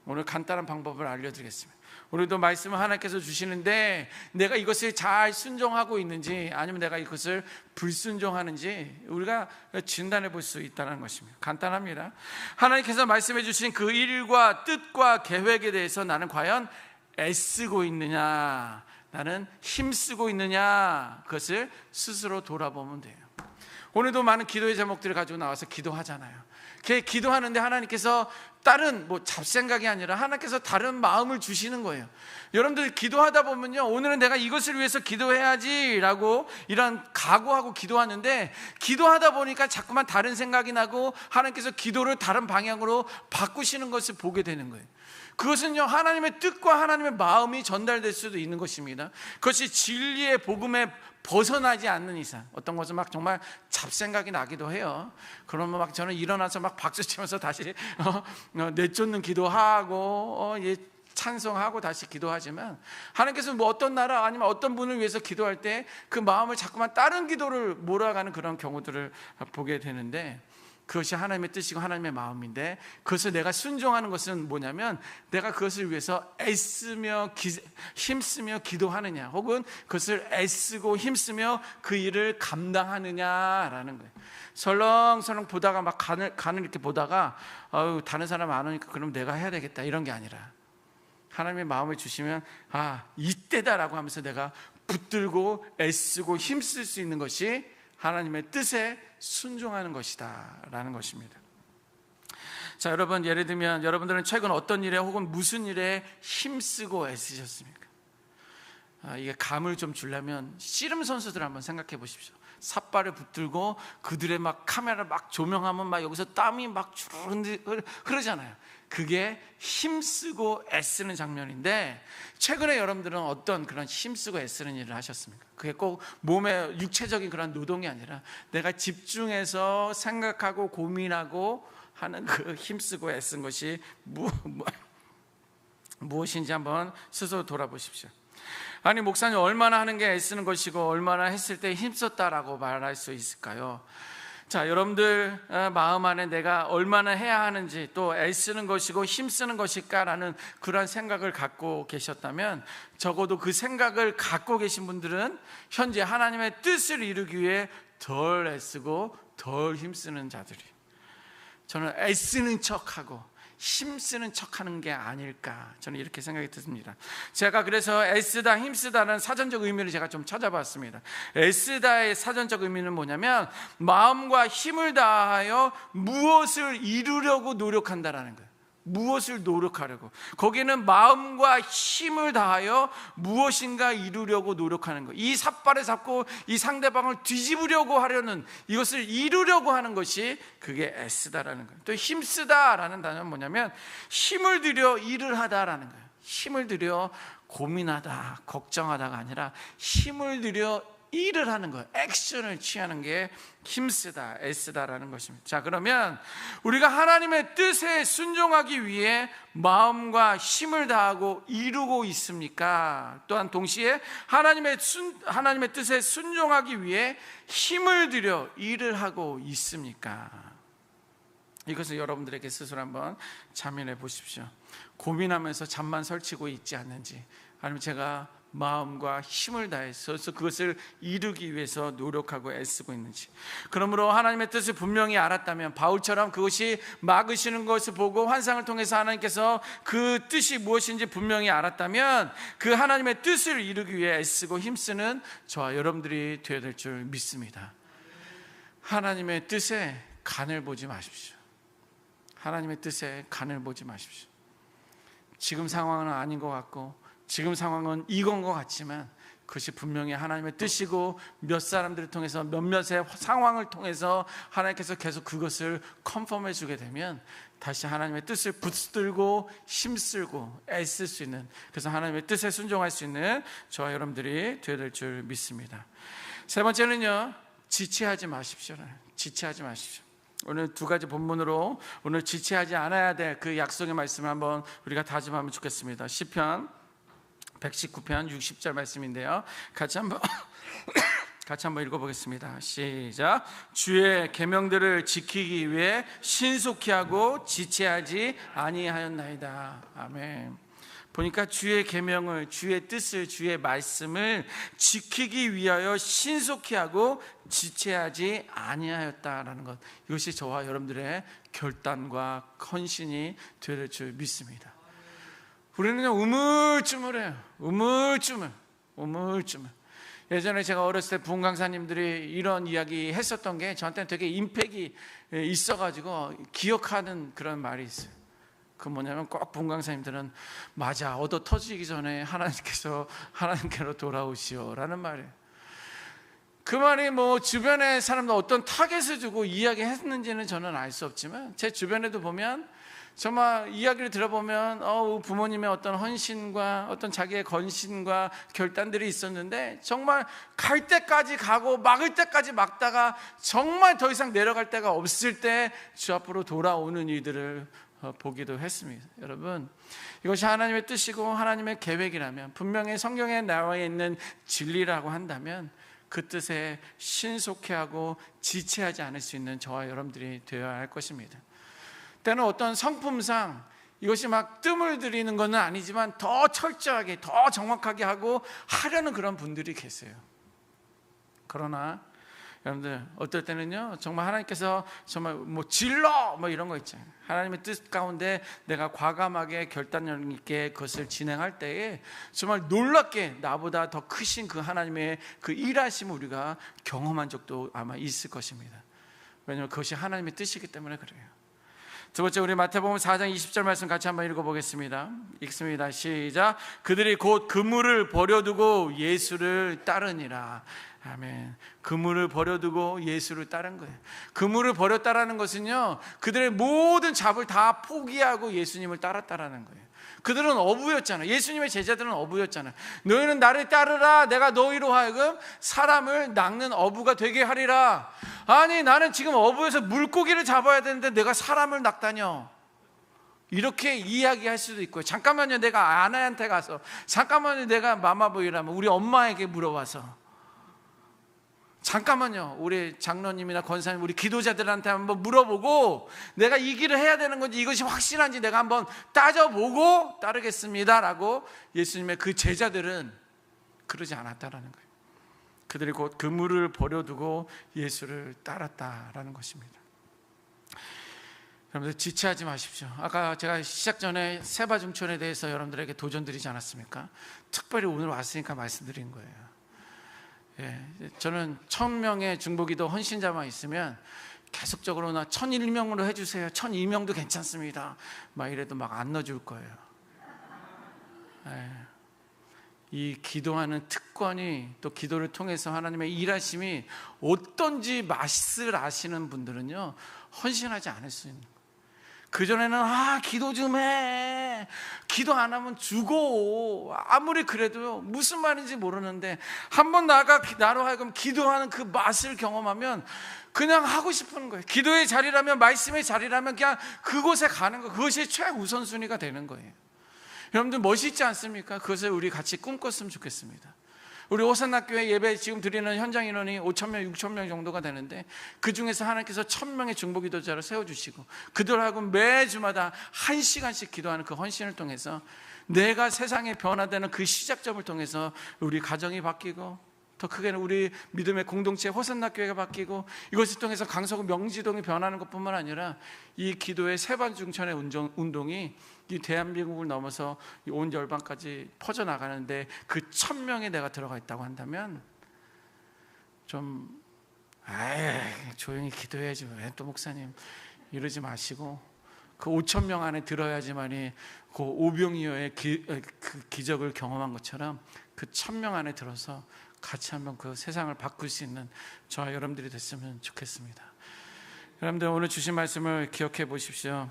오늘 간단한 방법을 알려드리겠습니다. 오늘도 말씀을 하나님께서 주시는데 내가 이것을 잘 순종하고 있는지 아니면 내가 이것을 불순종하는지 우리가 진단해 볼 수 있다는 것입니다. 간단합니다. 하나님께서 말씀해 주신 그 일과 뜻과 계획에 대해서 나는 과연 애쓰고 있느냐, 나는 힘쓰고 있느냐, 그것을 스스로 돌아보면 돼요. 오늘도 많은 기도의 제목들을 가지고 나와서 기도하잖아요. 기도하는데 하나님께서 다른 잡생각이 아니라 하나님께서 다른 마음을 주시는 거예요. 여러분들 기도하다 보면요, 오늘은 내가 이것을 위해서 기도해야지 라고 이런 각오하고 기도하는데, 기도하다 보니까 자꾸만 다른 생각이 나고 하나님께서 기도를 다른 방향으로 바꾸시는 것을 보게 되는 거예요. 그것은요, 하나님의 뜻과 하나님의 마음이 전달될 수도 있는 것입니다. 그것이 진리의 복음에 벗어나지 않는 이상, 어떤 것은 막 정말 잡생각이 나기도 해요. 그러면 막 저는 일어나서 막 박수 치면서 다시 내쫓는 기도하고 찬송하고 다시 기도하지만, 하나님께서 어떤 나라 아니면 어떤 분을 위해서 기도할 때 그 마음을 자꾸만 다른 기도를 몰아가는 그런 경우들을 보게 되는데, 그것이 하나님의 뜻이고 하나님의 마음인데, 그것을 내가 순종하는 것은 뭐냐면, 내가 그것을 위해서 애쓰며 힘쓰며 기도하느냐, 혹은 그것을 애쓰고 힘쓰며 그 일을 감당하느냐라는 거예요. 설렁설렁 보다가 막 간을 이렇게 보다가 다른 사람 안 오니까 그럼 내가 해야 되겠다, 이런 게 아니라, 하나님의 마음을 주시면 이때다라고 하면서 내가 붙들고 애쓰고 힘쓸 수 있는 것이 하나님의 뜻에 순종하는 것이다 라는 것입니다. 자, 여러분, 예를 들면 여러분들은 최근 어떤 일에 혹은 무슨 일에 힘쓰고 애쓰셨습니까? 이게 감을 좀 주려면 씨름 선수들 한번 생각해 보십시오. 삿발을 붙들고 그들의 막 카메라 막 조명하면 막 여기서 땀이 막 주르르 흐르잖아요. 그게 힘쓰고 애쓰는 장면인데, 최근에 여러분들은 어떤 그런 힘쓰고 애쓰는 일을 하셨습니까? 그게 꼭 몸의 육체적인 그런 노동이 아니라 내가 집중해서 생각하고 고민하고 하는 그 힘쓰고 애쓴 것이 무엇인지 한번 스스로 돌아보십시오. 아니, 목사님 얼마나 하는 게 애쓰는 것이고 얼마나 했을 때 힘썼다라고 말할 수 있을까요? 자, 여러분들 마음 안에 내가 얼마나 해야 하는지, 또 애쓰는 것이고 힘쓰는 것일까라는 그런 생각을 갖고 계셨다면, 적어도 그 생각을 갖고 계신 분들은 현재 하나님의 뜻을 이루기 위해 덜 애쓰고 덜 힘쓰는 자들이, 저는 애쓰는 척하고 힘쓰는 척하는 게 아닐까, 저는 이렇게 생각이 듭니다. 제가 그래서 애쓰다 힘쓰다는 사전적 의미를 제가 좀 찾아봤습니다. 애쓰다의 사전적 의미는 뭐냐면, 마음과 힘을 다하여 무엇을 이루려고 노력한다라는 거예요. 무엇을 노력하려고, 거기는 마음과 힘을 다하여 무엇인가 이루려고 노력하는 거예요. 이 삿발을 잡고 이 상대방을 뒤집으려고 하려는, 이것을 이루려고 하는 것이 그게 애쓰다라는 거예요. 또 힘쓰다라는 단어는 뭐냐면, 힘을 들여 일을 하다라는 거예요. 힘을 들여 고민하다, 걱정하다가 아니라 힘을 들여 일을 하는 거예요. 액션을 취하는 게 힘쓰다, 애쓰다라는 것입니다. 자, 그러면 우리가 하나님의 뜻에 순종하기 위해 마음과 힘을 다하고 이루고 있습니까? 또한 동시에 하나님의 뜻에 순종하기 위해 힘을 들여 일을 하고 있습니까? 이것을 여러분들에게 스스로 한번 자문해 보십시오. 고민하면서 잠만 설치고 있지 않는지, 아니면 제가 마음과 힘을 다해서 그것을 이루기 위해서 노력하고 애쓰고 있는지. 그러므로 하나님의 뜻을 분명히 알았다면, 바울처럼 그것이 막으시는 것을 보고 환상을 통해서 하나님께서 그 뜻이 무엇인지 분명히 알았다면, 그 하나님의 뜻을 이루기 위해 애쓰고 힘쓰는 저와 여러분들이 되어야 될 줄 믿습니다. 하나님의 뜻에 간을 보지 마십시오. 하나님의 뜻에 간을 보지 마십시오. 지금 상황은 아닌 것 같고, 지금 상황은 이건 것 같지만, 그것이 분명히 하나님의 뜻이고, 몇 사람들을 통해서, 몇몇의 상황을 통해서 하나님께서 계속 그것을 컨펌해 주게 되면, 다시 하나님의 뜻을 붙들고 힘쓰고 애쓸 수 있는, 그래서 하나님의 뜻에 순종할 수 있는 저와 여러분들이 되어야 될 줄 믿습니다. 세 번째는요, 지체하지 마십시오. 지체하지 마십시오. 오늘 두 가지 본문으로 오늘 지체하지 않아야 될 그 약속의 말씀을 한번 우리가 다짐하면 좋겠습니다. 시편 119편 60절 말씀인데요, 같이 한번 읽어보겠습니다. 시작. 주의 계명들을 지키기 위해 신속히 하고 지체하지 아니하였나이다. 아멘. 보니까 주의 계명을, 주의 뜻을, 주의 말씀을 지키기 위하여 신속히 하고 지체하지 아니하였다라는 것, 이것이 저와 여러분들의 결단과 헌신이 될 줄 믿습니다. 우리는 우물쭈물해요. 우물쭈물. 우물쭈물. 예전에 제가 어렸을 때 부흥 강사님들이 이런 이야기 했었던 게 저한테는 되게 임팩이 있어가지고 기억하는 그런 말이 있어요. 그 뭐냐면 꼭 부흥 강사님들은 맞아, 얻어 터지기 전에 하나님께서 하나님께로 돌아오시오라는 말이에요. 그 말이 뭐 주변의 사람들 어떤 타겟을 주고 이야기했는지는 저는 알 수 없지만 제 주변에도 보면 정말 이야기를 들어보면 부모님의 어떤 헌신과 어떤 자기의 건신과 결단들이 있었는데 정말 갈 때까지 가고 막을 때까지 막다가 정말 더 이상 내려갈 데가 없을 때 주 앞으로 돌아오는 이들을 보기도 했습니다. 여러분, 이것이 하나님의 뜻이고 하나님의 계획이라면, 분명히 성경에 나와 있는 진리라고 한다면 그 뜻에 신속해하고 지체하지 않을 수 있는 저와 여러분들이 되어야 할 것입니다. 때는 어떤 성품상 이것이 막 뜸을 들이는 것은 아니지만 더 철저하게, 더 정확하게 하고 하려는 그런 분들이 계세요. 그러나 여러분들, 어떨 때는요, 정말 하나님께서 정말 뭐 질러 뭐 이런 거 있잖아요. 하나님의 뜻 가운데 내가 과감하게 결단력 있게 그것을 진행할 때에 정말 놀랍게 나보다 더 크신 그 하나님의 그 일하심을 우리가 경험한 적도 아마 있을 것입니다. 왜냐하면 그것이 하나님의 뜻이기 때문에 그래요. 두 번째, 우리 마태복음 4장 20절 말씀 같이 한번 읽어보겠습니다. 읽습니다. 시작. 그들이 곧 그물을 버려두고 예수를 따르니라. 아멘. 그물을 버려두고 예수를 따른 거예요. 그물을 버렸다라는 것은요, 그들의 모든 잡을 다 포기하고 예수님을 따랐다라는 거예요. 그들은 어부였잖아요. 예수님의 제자들은 어부였잖아요. 너희는 나를 따르라. 내가 너희로 하여금 사람을 낚는 어부가 되게 하리라. 아니, 나는 지금 어부에서 물고기를 잡아야 되는데 내가 사람을 낚다뇨. 이렇게 이야기할 수도 있고요. 잠깐만요, 내가 아내한테 가서, 잠깐만요, 내가 마마보이라면 우리 엄마에게 물어봐서, 잠깐만요, 우리 장로님이나 권사님, 우리 기도자들한테 한번 물어보고 내가 이 길을 해야 되는 건지 이것이 확실한지 내가 한번 따져보고 따르겠습니다 라고 예수님의 그 제자들은 그러지 않았다라는 거예요. 그들이 곧 그물을 버려두고 예수를 따랐다라는 것입니다. 여러분들, 지체하지 마십시오. 아까 제가 시작 전에 세바중천에 대해서 여러분들에게 도전드리지 않았습니까? 특별히 오늘 왔으니까 말씀드린 거예요. 저는 1000명의 중보기도 헌신자만 있으면 계속적으로 나 1001명으로 해주세요, 1002명도 괜찮습니다 막 이래도 막 안 넣어줄 거예요. 이 기도하는 특권이, 또 기도를 통해서 하나님의 일하심이 어떤지 맛을 아시는 분들은요, 헌신하지 않을 수 있는 거예요. 그전에는 기도 좀 해, 기도 안 하면 죽어, 아무리 그래도요 무슨 말인지 모르는데 한번 나로 하여금 기도하는 그 맛을 경험하면 그냥 하고 싶은 거예요. 기도의 자리라면, 말씀의 자리라면 그냥 그곳에 가는 거, 그것이 최우선순위가 되는 거예요. 여러분들, 멋있지 않습니까? 그것을 우리 같이 꿈꿨으면 좋겠습니다. 우리 호산나교회 예배 지금 드리는 현장 인원이 5,000명, 6,000명 정도가 되는데 그 중에서 하나님께서 1,000명의 중보기도자를 세워주시고 그들하고 매주마다 1시간씩 기도하는 그 헌신을 통해서 내가 세상에 변화되는 그 시작점을 통해서 우리 가정이 바뀌고, 더 크게는 우리 믿음의 공동체 호산나교회가 바뀌고, 이것을 통해서 강서구 명지동이 변하는 것뿐만 아니라 이 기도의 세반중천의 운동이 이 대한민국을 넘어서 온 열방까지 퍼져나가는데 그 1000명에 내가 들어가 있다고 한다면 좀 조용히 기도해야지, 왜 또 목사님 이러지 마시고 그 5,000명 안에 들어야지만이 그 오병이어의 그 기적을 경험한 것처럼 그 1000명 안에 들어서 같이 한번 그 세상을 바꿀 수 있는 저와 여러분들이 됐으면 좋겠습니다. 여러분들, 오늘 주신 말씀을 기억해 보십시오.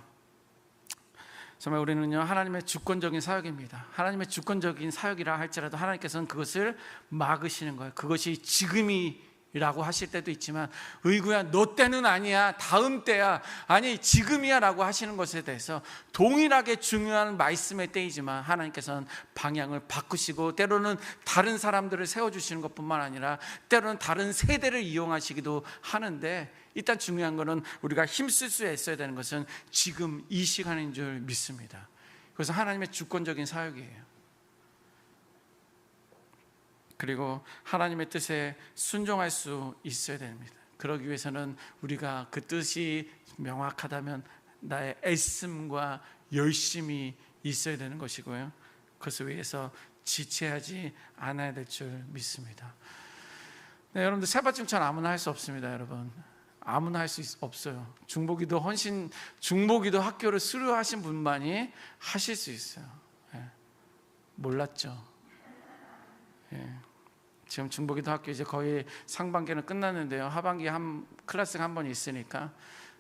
정말 우리는요, 하나님의 주권적인 사역입니다. 하나님의 주권적인 사역이라 할지라도 하나님께서는 그것을 막으시는 거예요. 그것이 지금이라고 하실 때도 있지만, 의구야 너 때는 아니야, 다음 때야, 아니 지금이야 라고 하시는 것에 대해서 동일하게 중요한 말씀의 때이지만 하나님께서는 방향을 바꾸시고 때로는 다른 사람들을 세워주시는 것뿐만 아니라 때로는 다른 세대를 이용하시기도 하는데, 일단 중요한 것은 우리가 힘쓸 수 있어야 되는 것은 지금 이 시간인 줄 믿습니다. 그래서 하나님의 주권적인 사역이에요. 그리고 하나님의 뜻에 순종할 수 있어야 됩니다. 그러기 위해서는 우리가 그 뜻이 명확하다면 나의 애씀과 열심이 있어야 되는 것이고요, 그것을 위해서 지체하지 않아야 될 줄 믿습니다. 네, 여러분들 세받침처럼 아무나 할 수 없습니다. 여러분 아무나 할 수 없어요. 중보기도 학교를 수료하신 분만이 하실 수 있어요. 몰랐죠? 지금 중보기도 학교 이제 거의 상반기는 끝났는데요. 하반기에 클래스가 한 번 있으니까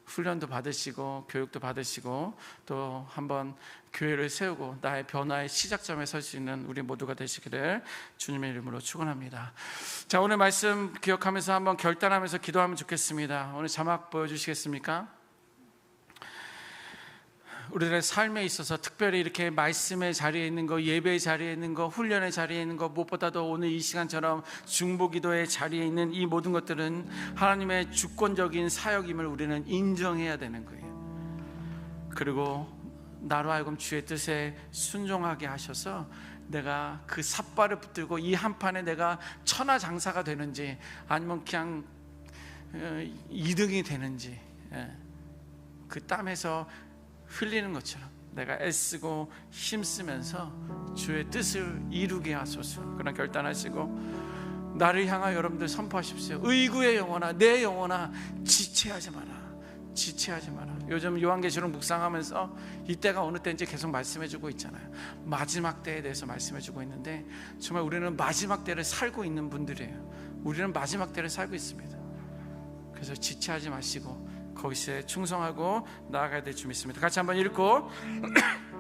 훈련도 받으시고 교육도 받으시고 또 한번 교회를 세우고 나의 변화의 시작점에 설 수 있는 우리 모두가 되시기를 주님의 이름으로 축원합니다. 자, 오늘 말씀 기억하면서 한번 결단하면서 기도하면 좋겠습니다. 오늘 자막 보여주시겠습니까? 우리들의 삶에 있어서 특별히 이렇게 말씀의 자리에 있는 거, 예배의 자리에 있는 거, 훈련의 자리에 있는 거, 무엇보다도 오늘 이 시간처럼 중보기도의 자리에 있는 이 모든 것들은 하나님의 주권적인 사역임을 우리는 인정해야 되는 거예요. 그리고 나로 하여금 주의 뜻에 순종하게 하셔서 내가 그 삿발을 붙들고 이 한판에 내가 천하장사가 되는지 아니면 그냥 2등이 되는지 그 땀에서 흘리는 것처럼 내가 애쓰고 힘쓰면서 주의 뜻을 이루게 하소서. 그런 결단하시고 나를 향하여 여러분들 선포하십시오. 의구의 영혼아, 내 영혼아, 지체하지 마라. 지체하지 마라. 요즘 요한계시록 묵상하면서 이때가 어느 때인지 계속 말씀해주고 있잖아요. 마지막 때에 대해서 말씀해주고 있는데 정말 우리는 마지막 때를 살고 있는 분들이에요. 우리는 마지막 때를 살고 있습니다. 그래서 지체하지 마시고 거기서 충성하고 나아가야 될 줄 믿습니다. 같이 한번 읽고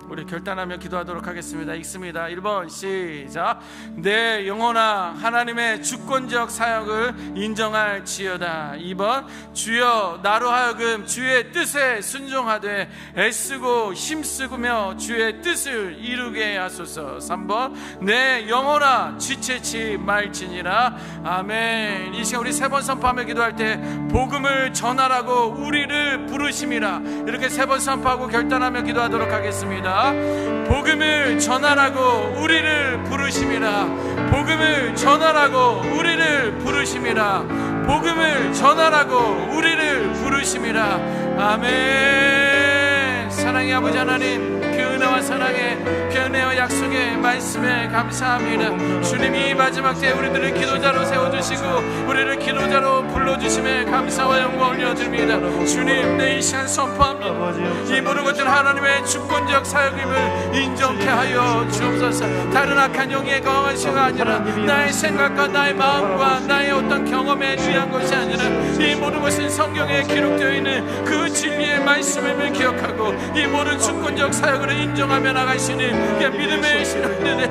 우리 결단하며 기도하도록 하겠습니다. 읽습니다. 1번 시작. 내 영혼아 하나님의 주권적 사역을 인정할지어다. 2번 주여 나로 하여금 주의 뜻에 순종하되 애쓰고 힘쓰며 주의 뜻을 이루게 하소서. 3번 내 영혼아 지체치 말지니라. 아멘. 이 시간 우리 3번 선포하며 기도할 때 복음을 전하라고 우리를 부르심이라 이렇게 3번 선포하고 결단하며 기도하도록 하겠습니다. 복음을 전하라고 우리를 부르심이라. 복음을 전하라고 우리를 부르심이라. 복음을 전하라고 우리를 부르심이라. 아멘. 사랑의 아버지 하나님, 그 은혜와 사랑의 그 은혜와 약속의 말씀에 감사합니다. 주님이 마지막 때에 우리들을 기도자로 세워주시고 우리를 기도자로 불러주심에 감사와 영광을 올려드립니다. 주님, 내 이 시간 선포합니다. 이 모든 것들 하나님의 주권적 사역임을 인정케 하여 주옵소서. 다른 악한 영에 거한 시가 아니라 나의 생각과 나의 마음과 나의 어떤 경험에 의한 것이 아니라 이 모든 것은 성경에 기록되어 있는 그 진리의 말씀임을 기억하고 이 모든 주권적 사역을 인정하며 나가시니 믿음의 신앙들에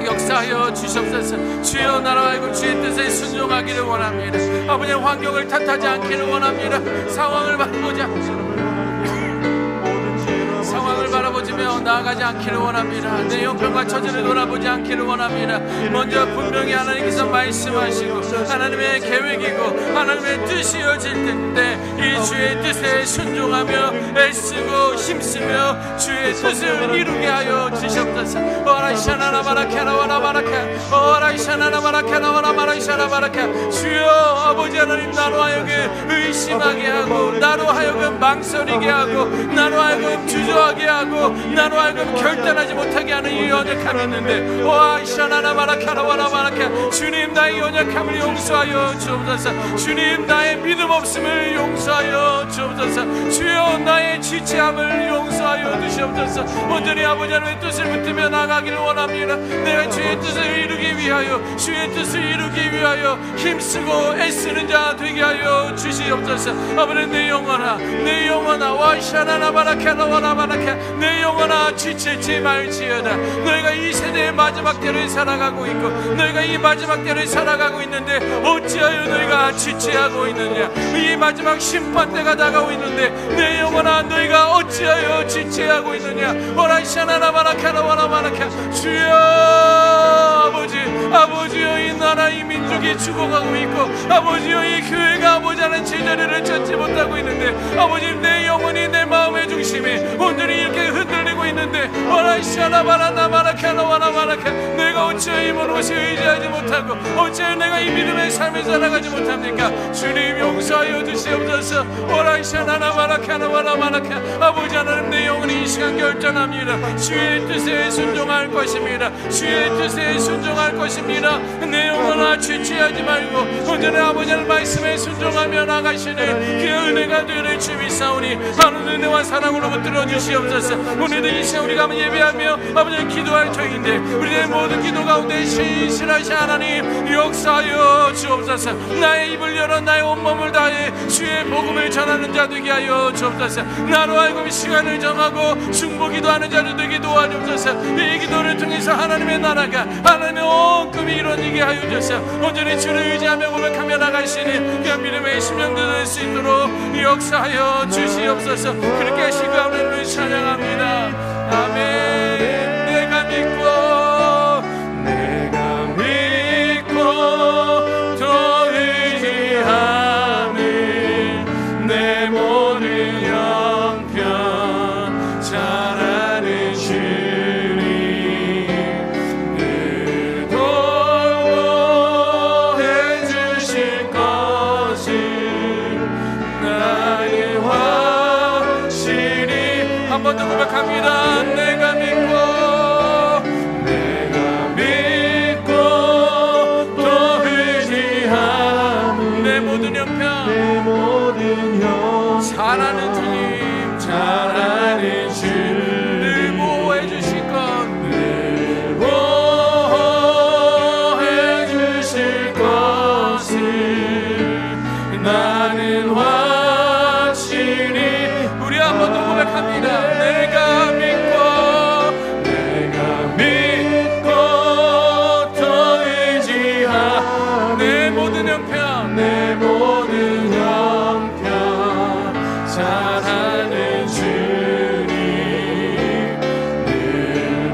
역사하여 주시옵소서. 주여 나라 하여금 주의 뜻에 순종하기를 원합니다. 아버지 환경을 탓하지 않기를 원합니다. 상황을 바라보지며 나아가지 않기를 원합니다. 내 형편과 처지를 돌아보지 않기를 원합니다. 먼저 분명히 하나님께서 말씀하시고 하나님의 계획이고 하나님의 뜻이어질 텐데 이 주의 뜻에 순종하며 애쓰고 힘쓰며 주의 뜻을 이루게 하여 주시옵소서. 주여 아버지 하나님, 나로 하여금 의심하게 하고 나로 하여금 망설이게 하고 나로 하여금 주저하게 하고 나로 하여금 결단하지 못하게 하는 이 연약함이 있는데 주님, 나의 연약함을 용서하여 주옵소서. 주님, 나의 믿음 없음을 용서하여 주옵소서. 주여 나의 지체함을 용서하여 주시옵소서. 온전히 아버지 하나님의 뜻을 붙들며 나가기를 원합니다. 내가 주의 뜻을 이루기 위하여 주의 뜻을 이루기 위하여 힘쓰고 애쓰는 자 되게 하여 주시옵소서. 아버지, 내 영혼아 내 영혼아 지체지 말지어다. 너희가 이 세대의 마지막 때를 살아가고 있고 너희가 이 마지막 때를 살아가고 있는데 어찌하여 너희가 지체하고 있느냐. 이 마지막 심판 때가 다가오고 있는데 내 영혼아 너희가 어찌하여 지체하고 있느냐. 주여 아버지여 이 나라 이 민족이 죽어가고 있고 아버지여 이 교회가 아버지 하는 제자리를 찾지 못하고 있는데 아버지, 내 영혼이 내 마음의 중심이 온전히 이렇게 흔들리고 있는 있는데 내가 어찌 이 모든 것을 의지하지 못하고 어찌 내가 이 믿음의 삶을 살아가지 못합니까? 주님 용서하여 주시옵소서. 아버지 하나님, 내 영혼이 이 시간 결정합니다. 주의 뜻에 순종할 것입니다. 주의 뜻에 순종할 것입니다. 내 영혼아 취취하지 말고 언제나 아버지 하나님 말씀에 순종하며 나가시는 그 은혜가 되를 주미사오니 하늘 은혜와 사랑으로 붙들어 주시옵소서. 오늘도 이 시간 우리가 예배하며 아버지 기도할 터인데 우리의 모든 기도 가운데 신실하신 하나님 역사하여 주옵소서. 나의 입을 열어 나의 온몸을 다해 주의 복음을 전하는 자 되게 하여 주옵소서. 나로 하여금 시간을 정하고 중보기도하는 자들 되게 도와주옵소서. 이 기도를 통해서 하나님의 나라가 하나님의 온 꿈이 이루어지게 하여 주옵소서. 온전히 주를 의지하며 고백하며 나가시는 그 믿음의 심령들 될 수 있도록 역사하여 주시옵소서. 그렇게 하시고 하나님을 찬양합니다. 아멘. 내가 믿고 또 의지하는 내 모든 형편 잘 아는 주님 늘 보호해 주실 것을 나는 확실히 한 번 더 고백합니다. 내가 믿고 또 의지하는 내 모든 형편 잘 아는 주님 잘 아는 주 늘 보호해 주실 것 늘 보호해 주실 것을 나는 확실히 우리 한 번 더 고백합니다. 내가 믿고 또 의지하는 내 모든 형편 잘하는 주님 늘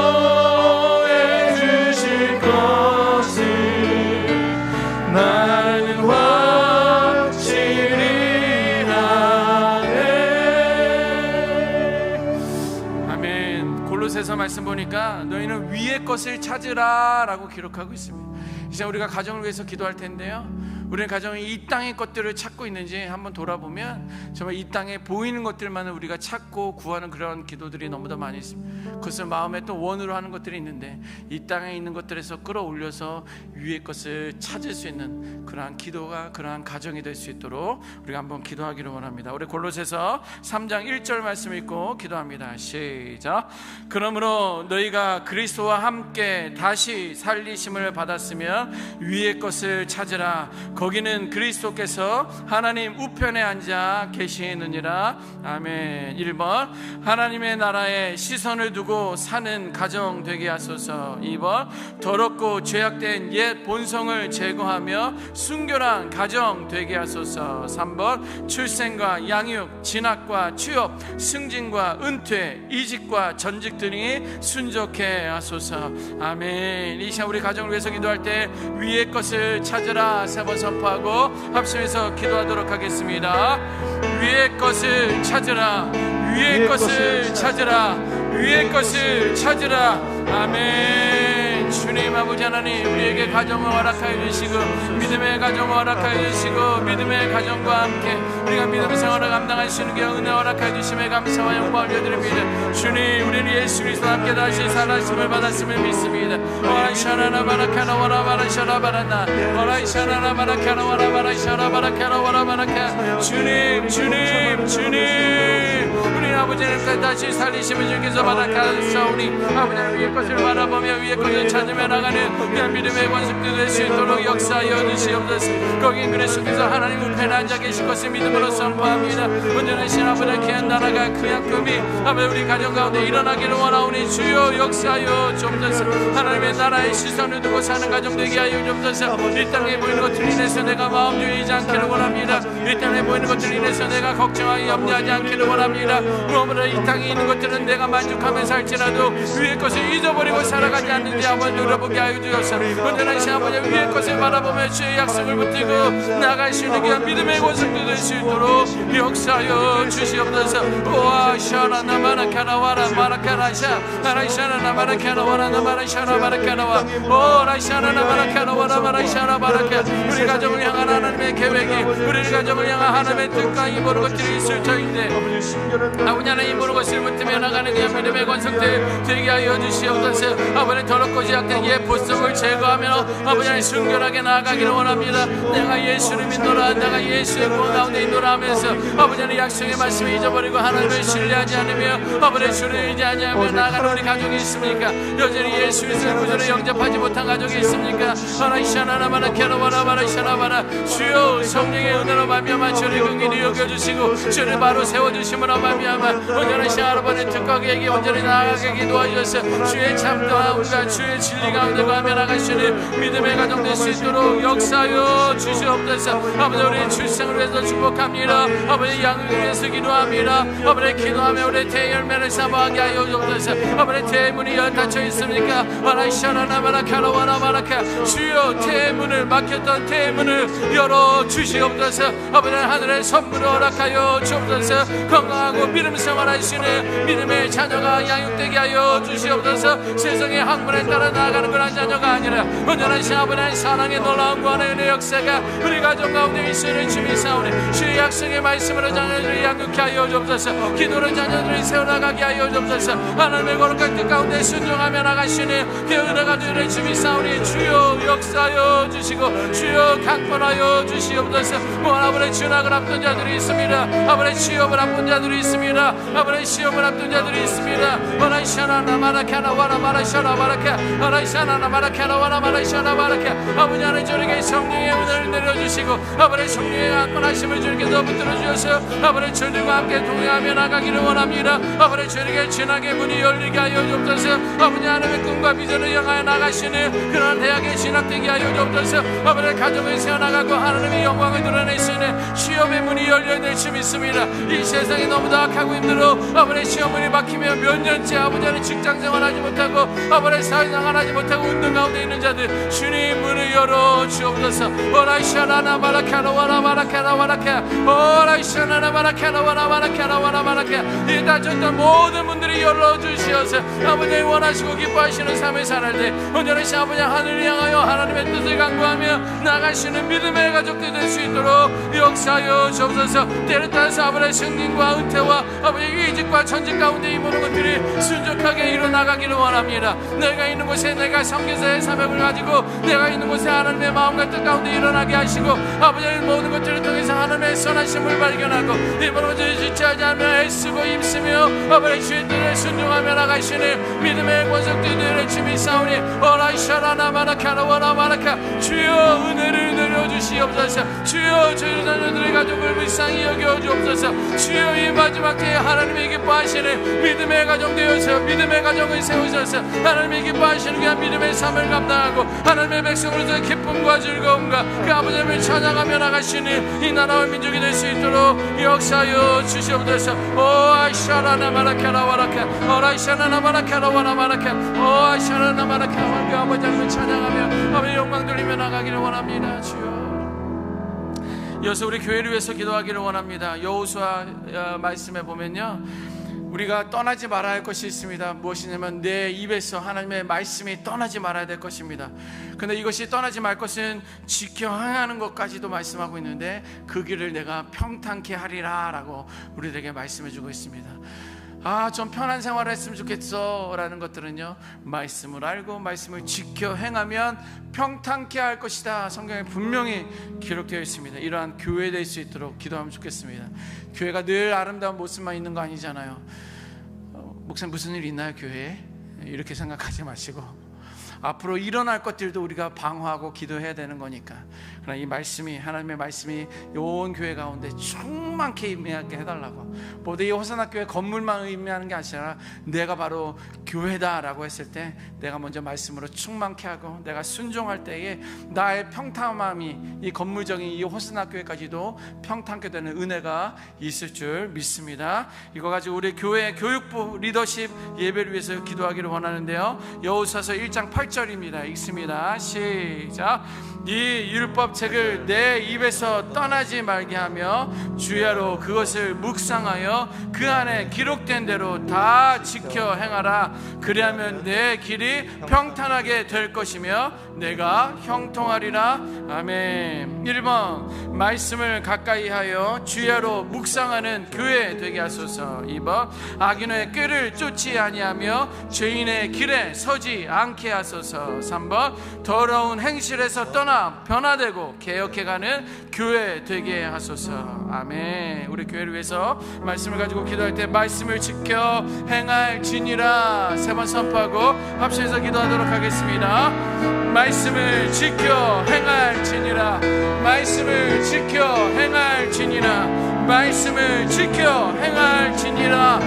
보호해 주실 것을 나는 확실히 아네. 아멘. 골로새서 말씀 보니까 너희는 위의 것을 찾으라 라고 기록하고 있습니다. 이제 우리가 가정을 위해서 기도할 텐데요, 우리는 가정이 이 땅의 것들을 찾고 있는지 한번 돌아보면 정말 이 땅에 보이는 것들만을 우리가 찾고 구하는 그런 기도들이 너무나 많이 있습니다. 그것을 마음에 또 원으로 하는 것들이 있는데 이 땅에 있는 것들에서 끌어올려서 위의 것을 찾을 수 있는 그러한 기도가, 그러한 가정이 될 수 있도록 우리가 한번 기도하기를 원합니다. 우리 골로새서 3장 1절 말씀 읽고 기도합니다. 시작. 그러므로 너희가 그리스도와 함께 다시 살리심을 받았으면 위의 것을 찾으라. 거기는 그리스도께서 하나님 우편에 앉아 계시느니라. 아멘. 1번 하나님의 나라에 시선을 두고 사는 가정 되게 하소서. 2번 더럽고 죄악된 옛 본성을 제거하며 순결한 가정 되게 하소서. 3번 출생과 양육, 진학과 취업, 승진과 은퇴, 이직과 전직 등이 순적해 하소서. 아멘. 이 시간 우리 가정을 위해서 기도할 때 위의 것을 찾으라 세 번 선포하고 합심해서 기도하도록 하겠습니다. 위의 것을 찾으라, 위의 것을 찾으라, 위의 것을 찾으라. 아멘. 주님 아버지 하나님, 우리에게 가정을 허락하여 주시고 믿음의 가정을 허락하여 주시고 믿음의 가정과 함께 우리가 믿음의 생활을 감당할 수 있는 게 은혜 허락하여 주심에 감사와 영광을 올려드립니다. 주님, 우리는 예수 그리스도와 함께 다시 살아심을 받았음을 믿습니다. 와라샤나나 바라카나 와라바라샤나 바라나 와라샤나나 바라카나 와라바라샤나 바라카나 와라바라카. 주님, 주님, 주님, 우리 아버지는 다시 살리심을 주께서 바라카사오니 아버지는 위의 것을 바라보며 위의 것을 찾으며 나가는 그 믿음의 권속들 될 수 있도록 역사하여 주시옵소서. 거기 그리스도께서 하나님 우편에 앉아 계실 것을 믿음으로 선포합니다. 온전하신 아버지의 귀한 나라가 그 약금이 아버지 우리 가정 가운데 일어나기를 원하오니 주여 역사하여 주옵소서. 하나님의 나라의 시선을 두고 사는 가정 되게 하여 주옵소서. 이 땅에 보이는 것들 인해서 내가 마음 졸이지 않기를 원합니다. 이 땅에 보이는 것들 인해서 내가 걱정하기 염려하지 않기를 원합니다. 아버지 이 땅에 있는 것들은 내가 만족하면서 할지라도 위의 것을 잊어버리고 살아가지 않는지 한번 누려보게 하여 주옵소서. 온전한 시 아버지 위의 것을 바라보며 주의 약속을 붙들고 나갈 수 있는 귀한 믿음의 권속도 될 수 있도록 역사하여 주시옵소서. 오아 샤라나 마라카라와라 마라카라샤 아라샤라나 마라카라와라 마라샤라 마라카라와 오라샤라나 마라카라와라 마라샤라 마라카. 우리 가정을 향한 하나님의 계획이 우리 가정을 향한 하나님의 뜻과 이 모든 것들이 있을 터인데 아버지 하나님 이 모든 것을 붙들며 나가는 그 믿음의 권속들 되게 하여 주시옵소서. 아버지 더럽고 지약된 예 보석을 제거하며 아버지 하나님 순결하게 나아가기를 원합니다. 내가 예수를 믿노라 내가 예수의 구원 가운데 있노라 하면서 아버지 하나님 약속의 말씀을 잊어버리고 하나님을 신뢰하지 않으며 아버지 주를 의지하지 않으며 나아가는 우리 가족이 있습니까? 여전히 예수 그리스도의 구주를 영접하지 못한 가족이 있습니까? 하나이샤나나마나 캐나바라바라샤나바라 주여 성령의 은혜로 말미암아 주를 긍휼히 여겨주시고 주를 바로 세워주심으로 말미암아 온전한 시아르바의 특각에게 온전히 나아가게 도와주셔서 주의 참다움과 주의 진리 가운데 가며 나가시는 믿음의 가정 될 수 있도록 역사하여 주시옵소서. 아버지 우리 출생을 위해서 축복합니다. 아버지 양육을 위해서 기도합니다. 아버지 기도하며 우리 대열매를 사모하게 하여 주옵소서. 아버지 대문이 닫혀 있습니까? 와라이샤나나마라 카라와라마라카 주여 대문을 막혔던 대문을 열어 주시옵소서. 아버지 하늘의 선물을 허락하여 주옵소서. 건강하고 믿음 생활할 수 있는 믿음의 자녀가 양육되게 하여 주시옵소서. 세상의 학문에 따라 나아가는 그런 자녀가 아니라 온전한 시아버지의 사랑의 놀라운 구원의 은혜 역사가 우리 가정 가운데 있으는 주님 사오니 주의 약속의 말씀으로 자녀들을 양육케 하여 주옵소서. 기도로 자녀들을 세워나가게 하여 주옵소서. 하나님의 거룩한 뜻 가운데 순종하며 나가시는 그 은혜가 되는 주님 사오니 주여 역사하여 주시고 주여 강권하여 주시옵소서. 아버지 진학을 앞둔 자들이 있습니다. 아버지 취업을 앞둔 자들이 있습니다. 아버지 시험을 앞둔 자들이 있습니다. 와라이샤나나 마라카나 와라 마라샤나 마라카 와라이샤나나 마라카나 와라 마라샤나 마라카 아버지 하나님 저에게 성령의 은혜를 내려주시고 아버지 성령의 안건하심을 주님께서 붙들어 주셔서 아버지 저들과 함께 동행하며 나가기를 원합니다. 아버지 저에게 진학의 문이 열리게 하여 주옵소서. 아버지 하나님의 꿈과 비전을 향하여 나가시는 그런 대학에 진학되게 하여 주옵소서. 아버지 가정을 세워나가고 하나님의 영광을 드러내시는 취업의 문이 열려야 될 줄 믿습니다. 이 세상이 너무 악하고 힘들어 아버지 시험문이 막히며 몇 년째 아버지는 직장생활하지 못하고 아버지 사회생활하지 못하고 운동 가운데 있는 자들 주님 문을 열어 주옵소서. 오라이샤나나 마라카라 와라 마라카라 와라카 오라이샤나나 마라카라 와라 마라카라 와라 마라카 이 닫혔던 모든 문들이 열어 주시어서 아버지 원하시고 기뻐하시는 삶을 살할 때 온전하신 아버지 하늘을 향하여 하나님의 뜻을 강구하며 나가시는 믿음의 가족들 될 수 있도록 역사하여 주옵소서. 때를 따라서 아버지의 승리과 은퇴와 아버지의 이직과 전직 가운데 이 모든 것들이 순적하게 일어나가기를 원합니다. 내가 있는 곳에 내가 선교사의 사명을 가지고 내가 있는 곳에 하나님의 마음과 뜻 가운데 일어나게 하시고 아버지의 모든 것들을 통해서 하나님의 선하심을 발견하고 이 모든 것들을 지체하지 않으며 애쓰고 힘쓰며 아버지의 주의 뜻을 순종하며 나가시는 믿음의 권속들을 주미 사오니 오라이샤라나 마라카라 와라 마라카 주여 은혜를 내려주시옵소서. 주여 저희 자녀들의 가족을 불쌍히 여겨주옵소서. 주여 이 마지막 때에 하나님이 기뻐하시는 믿음의 가정 되어서 믿음의 가정을 세우셔서 하나님이 기뻐하시는 그 믿음의 삶을 감당하고 하나님의 백성으로서의 기쁨과 즐거움과 그 아버지를 찬양하며 나가시는 이 나라와 민족이 될 수 있도록 역사하여 주시옵소서. 오아샤라나 마라카라 와라카 오라이샤나나 마라카라 와라 마라카 오아샤라나 마라카 그 아버지 하나님을 찬양하며 아버지 영광 돌리며 나가기를 원합니다. 주여 이어서 우리 교회를 위해서 기도하기를 원합니다. 여호수아 말씀에 보면요 우리가 떠나지 말아야 할 것이 있습니다. 무엇이냐면 내 입에서 하나님의 말씀이 떠나지 말아야 될 것입니다. 그런데 이것이 떠나지 말 것은 지켜 행하는 것까지도 말씀하고 있는데 그 길을 내가 평탄케 하리라 라고 우리들에게 말씀해 주고 있습니다. 좀 편한 생활을 했으면 좋겠어 라는 것들은요 말씀을 알고 말씀을 지켜 행하면 평탄케 할 것이다. 성경에 분명히 기록되어 있습니다. 이러한 교회 될 수 있도록 기도하면 좋겠습니다. 교회가 늘 아름다운 모습만 있는 거 아니잖아요. 목사님 무슨 일 있나요 교회에? 이렇게 생각하지 마시고 앞으로 일어날 것들도 우리가 방어하고 기도해야 되는 거니까. 그러나 이 말씀이, 하나님의 말씀이 온 교회 가운데 충만케 임하게 해달라고. 모두 이 호사나 교회 건물만 의미하는 게 아니라 내가 바로 교회다라고 했을 때 내가 먼저 말씀으로 충만케 하고 내가 순종할 때에 나의 평탄함이 이 건물적인 이 호사나 교회까지도 평탄케 되는 은혜가 있을 줄 믿습니다. 이거 가지고 우리 교회 교육부 리더십 예배를 위해서 기도하기를 원하는데요. 여호수아서 1장 8절입니다. 읽습니다. 시작. 이 율법책을 내 입에서 떠나지 말게 하며 주야로 그것을 묵상하여 그 안에 기록된 대로 다 지켜 행하라. 그리하면 내 길이 평탄하게 될 것이며 내가 형통하리라. 아멘. 1번 말씀을 가까이 하여 주야로 묵상하는 교회 되게 하소서. 2번 악인의 꾀를 쫓지 아니하며 죄인의 길에 서지 않게 하소서. 3번 더러운 행실에서 떠나 변화되고 개혁해가는 교회 되게 하소서. 아멘. 우리 교회를 위해서 말씀을 가지고 기도할 때 말씀을 지켜 행할지니라 3번 선포하고 합심해서 기도하도록 하겠습니다. 말씀을 지켜 행할지니라. 말씀을 지켜 행할지니라. 말씀을 지켜 행할지니라.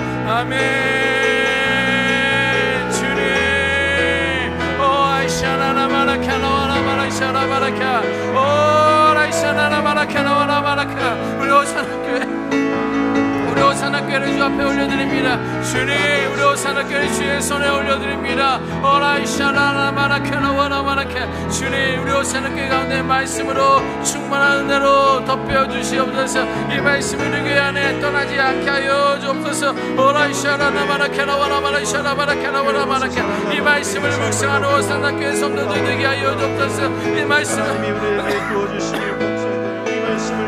아멘. 주님 오 아이샤나나 마라카나와나 마라이샤나 마라카 오 라이샤나나 마라카나와나 마라카. 우리 호사나 교회, 우리 호사나 교회를 주 앞에 올려드립니다. 주님 우리 호사나 교회를 주의 손에 올려드립니다. 오라이샤나나 마라카나와나 마라카. 주님 우리 호사나 교회 가운데 말씀으로 충만한 은혜로 덮여주시옵소서. 이 말씀이 우리 교회 안에 떠나지 않게 하여 주옵소서. 오라이샤나나 마라카나와나 마라이샤나 마라카나와나 마라카. 이 말씀을 묵상하는 호사나 교회 성도들 되게 하여 주옵소서. 이 말씀을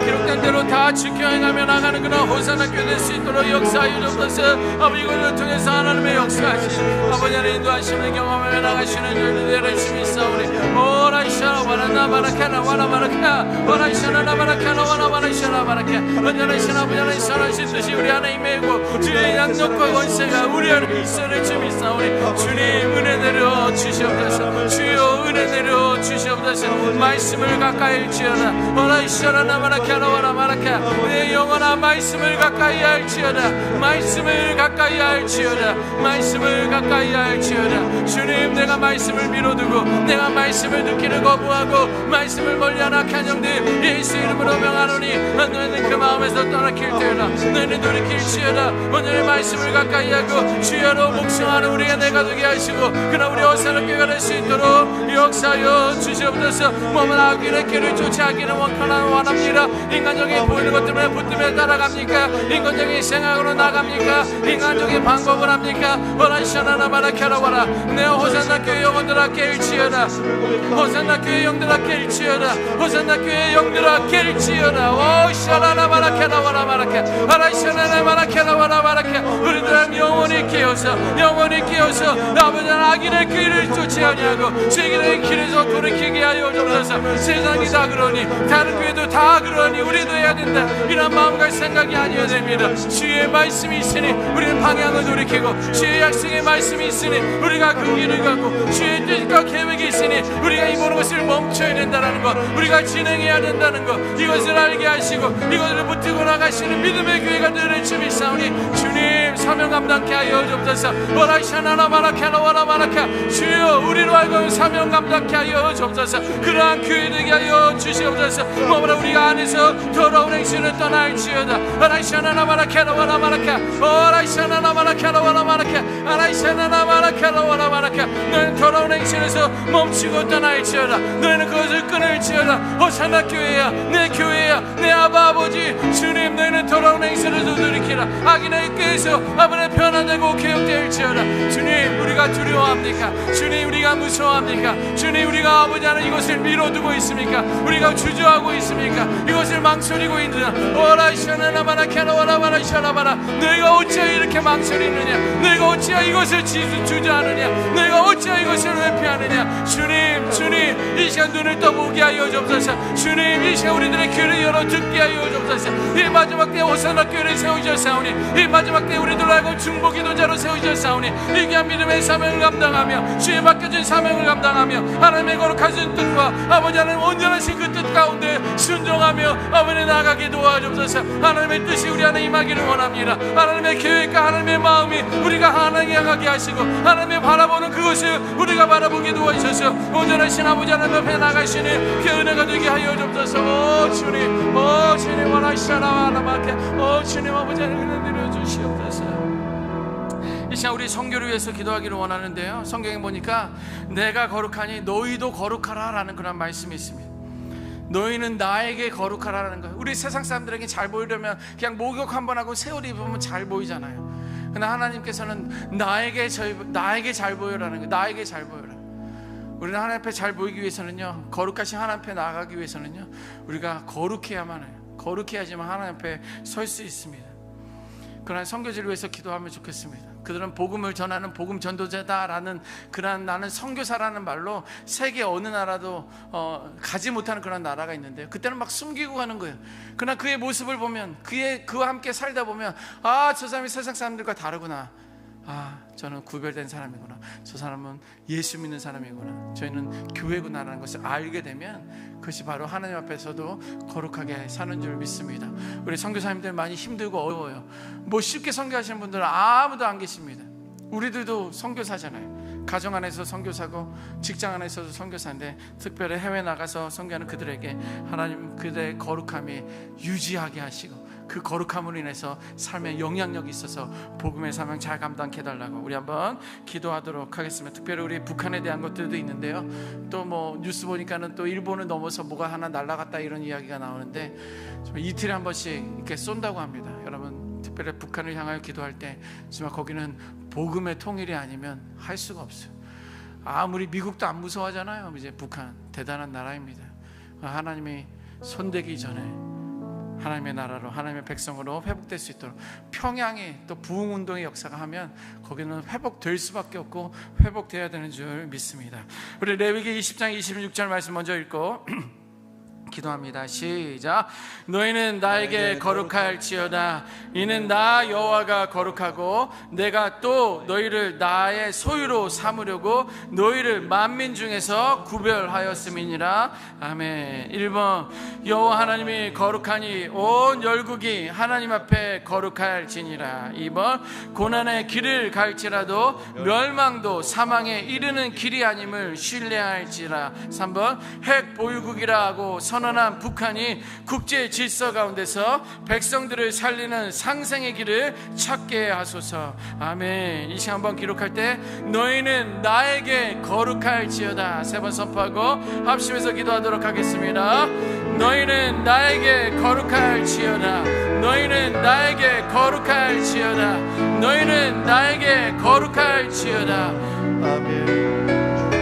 기록된 대로 다 지켜 행하며 나가는 그런 호사나 교회 될 수 있도록 역사하여 주옵소서. 아버지 이것을 통해서 하나님의 역사하시는 아버지 하나님 인도하시는 경험하며 나가시는 줄을 열심히 싸우리. 오라이샤나 와라나 마라카나 와라 마라카 오라이샤나 마라카나 와라 마라이샤나 마라카. 언제나시나 아버지 하나님 선하신 뜻이 우리 안에 임하고 주의 양력과 권세가 우리 안에 있어를 주미 싸우리. 주님 은혜 내려 주시옵소서. 주여 은혜 내려 주시옵소서. 말씀을 가까이 지어라. 오라이샤나 마라카나 와라 마라카. 내 영원한 말씀을 가까이 할지어다. 말씀을 가까이 할지어다. 말씀을 가까이 할지어다. 주님 내가 말씀을 미뤄두고 내가 말씀을 듣기를 거부하고 말씀을 멀리하는 악한 영들 예수 이름으로 명하노니 너희는 그 마음에서 떠나길 때라. 너희는 돌이킬지어다. 오늘의 말씀을 가까이 하고 주야로 묵상하는 우리가 내가 되게 하시고 그러나 우리 호사나 교회가 될 수 있도록 역사하여 주시옵소서. 몸은 악인의 길을 쫓아가기는 원합니다. 인간적인 보이는 것 때문에 붙들며 따라갑니까? 인간적인 생각으로 나갑니까? 인간적인 방법을 합니까? 오라이샤나나 마라카라와라. 내 호산나 교회 영혼들아 깰지어다. 호산나 교회 영들아 깰지어다. 호산나 교회 영들아 깰지어다. 오 샤라나 마라카라와라 마라카. 오라이샤나나 마라카라와라 마라카. 우리들은 영혼이 깨어서 영혼이 깨어서 아버지 악인의 길을 쫓지 아니하고 죄인의 길에서 돌이키게 하여 주옵소서. 세상이 다 그러니 다른 교회도 다 그러니 우리도 해야 된다. 이런 마음과 생각이 아니어야 됩니다. 주의 말씀이 있으니 우리는 방향을 돌이키고 주의 약속의 말씀이 있으니 우리가 그 길을 가고 주의 뜻과 계획이 있으니 우리가 이 모든 것을 멈춰야 된다는 것, 우리가 진행해야 된다는 것, 이것을 알게 하시고 이것을 붙들고 나가시는 믿음의 교회가 되는 주 믿사오니 주님 사명 감당케 하여 주옵소서. 오라이샤나나 마라카나 와라 마라카. 주여 우리로 알고 사명 감당케 하여 주옵소서. 그러한 교회 되게 하여 주시옵소서. 뭐라 우리가 안에서 더러운 행실을 떠날지어다. 오라이샤나나 마라카나 와라 마라카. 오라이샤나나 마라카나 와라 마라카. 오라이샤나나 마라카나 와라 마라카. 너희는 더러운 행실에서 멈추고 떠날지어다. 너희는 그것을 끊을지어다. 호산나 교회야 내 교회야 내 아버지. 주님 너희는 더러운 행실을 돌이키라. 악인의 꾀에서 아버지 변화되고 개혁될지어다. 주님 우리가 두려워합니까? 주님 우리가 무서워합니까? 주님 우리가 아버지 하는 이것을 미뤄두고 있습니까? 우리가 주저하고 있습니까? 이것을 망설이고 있느냐? 오라이샤나나 마라카나 와라 마라 샤라바라 너희가 어찌하여 이렇게 망설이느냐 너희가 어찌하여 이것을 주저하느냐 너희가 어찌하여 이것을 회피하느냐 주님 이 시간 눈을 떠보게 하여 주옵소서 주님 이 시간 우리들의 귀를 열어 듣게 하여 주옵소서 이 마지막 때에 호산나 교회를 세우셨사오니 이 마지막 때에 우리들 알고 중보기도자로 세우셨사오니 이 귀한 믿음의 사명을 감당하며 주의 맡겨진 사명을 감당하며 하나님의 거룩하신 뜻과 아버지 하나님 온전하신 그 뜻 가운데 순종하며 아버지 나아가게 도와주옵소서 하나님의 뜻이 우리 안에 임하기를 원합니다 하나님의 계획과 하나님의 마음이 우리가 하나님께 향하게 하시고 하나님의 바라보는 그것을 우리가 바라보게 도와주셔서 온전하신 아버지 하나님 앞에 나가시는 그 은혜가 되게 하여 주옵소서 주님 원하시라마라마케 주님 아버지 하나님 은혜 내려주시옵소서 이 시간 우리 선교를 위해서 기도하기를 원하는데요 성경에 보니까 내가 거룩하니 너희도 거룩하라 라는 그런 말씀이 있습니다 너희는 나에게 거룩하라는 거예요 우리 세상 사람들에게 잘 보이려면 그냥 목욕 한번 하고 새 옷 입으면 잘 보이잖아요 그러나 하나님께서는 나에게 잘 보여라는 거예요 나에게 잘 보여라 우리는 하나님 앞에 잘 보이기 위해서는요 거룩하신 하나님 앞에 나아가기 위해서는요 우리가 거룩해야만 해요 거룩해야지만 하나님 앞에 설 수 있습니다 그러나 선교지를 위해서 기도하면 좋겠습니다 그들은 복음을 전하는 복음 전도자다라는 그런 나는 선교사라는 말로 세계 어느 나라도 가지 못하는 그런 나라가 있는데요 그때는 막 숨기고 가는 거예요 그러나 그의 모습을 보면 그와 함께 살다 보면 아 저 사람이 세상 사람들과 다르구나 아 저는 구별된 사람이구나 저 사람은 예수 믿는 사람이구나 저희는 교회구나라는 것을 알게 되면 그것이 바로 하나님 앞에서도 거룩하게 사는 줄 믿습니다 우리 선교사님들 많이 힘들고 어려워요 뭐 쉽게 선교하시는 분들은 아무도 안 계십니다 우리들도 선교사잖아요 가정 안에서 선교사고 직장 안에서도 선교사인데 특별히 해외 나가서 선교하는 그들에게 하나님 그들의 거룩함이 유지하게 하시고 그 거룩함으로 인해서 삶에 영향력이 있어서 복음의 사명 잘 감당해 해달라고 우리 한번 기도하도록 하겠습니다. 특별히 우리 북한에 대한 것들도 있는데요 또 뭐 뉴스 보니까는 또 일본을 넘어서 뭐가 하나 날아갔다 이런 이야기가 나오는데 이틀에 한 번씩 이렇게 쏜다고 합니다. 여러분 특별히 북한을 향하여 기도할 때 정말 거기는 복음의 통일이 아니면 할 수가 없어요. 아무리 미국도 안 무서워하잖아요. 이제 북한 대단한 나라입니다. 하나님이 손대기 전에 하나님의 나라로 하나님의 백성으로 회복될 수 있도록 평양이 또 부흥운동의 역사가 하면 거기는 회복될 수밖에 없고 회복돼야 되는 줄 믿습니다. 우리 레위기 20장 26절 말씀 먼저 읽고 기도합니다. 시작. 너희는 나에게 거룩할지어다. 이는 나 여호와가 거룩하고 내가 또 너희를 나의 소유로 삼으려고 너희를 만민 중에서 구별하였음이니라. 아멘. 1번 여호와 하나님이 거룩하니 온 열국이 하나님 앞에 거룩할지니라. 2번 고난의 길을 갈지라도 멸망도 사망에 이르는 길이 아님을 신뢰할지라. 3번 핵 보유국이라 하고 선언한 북한이 국제 질서 가운데서 백성들을 살리는 상생의 길을 찾게 하소서. 아멘. 이 시간 한번 기록할 때 너희는 나에게 거룩할지어다 3번 선포하고 합심해서 기도하도록 하겠습니다. 너희는 나에게 거룩할지어다. 너희는 나에게 거룩할지어다. 너희는 나에게 거룩할지어다. 아멘.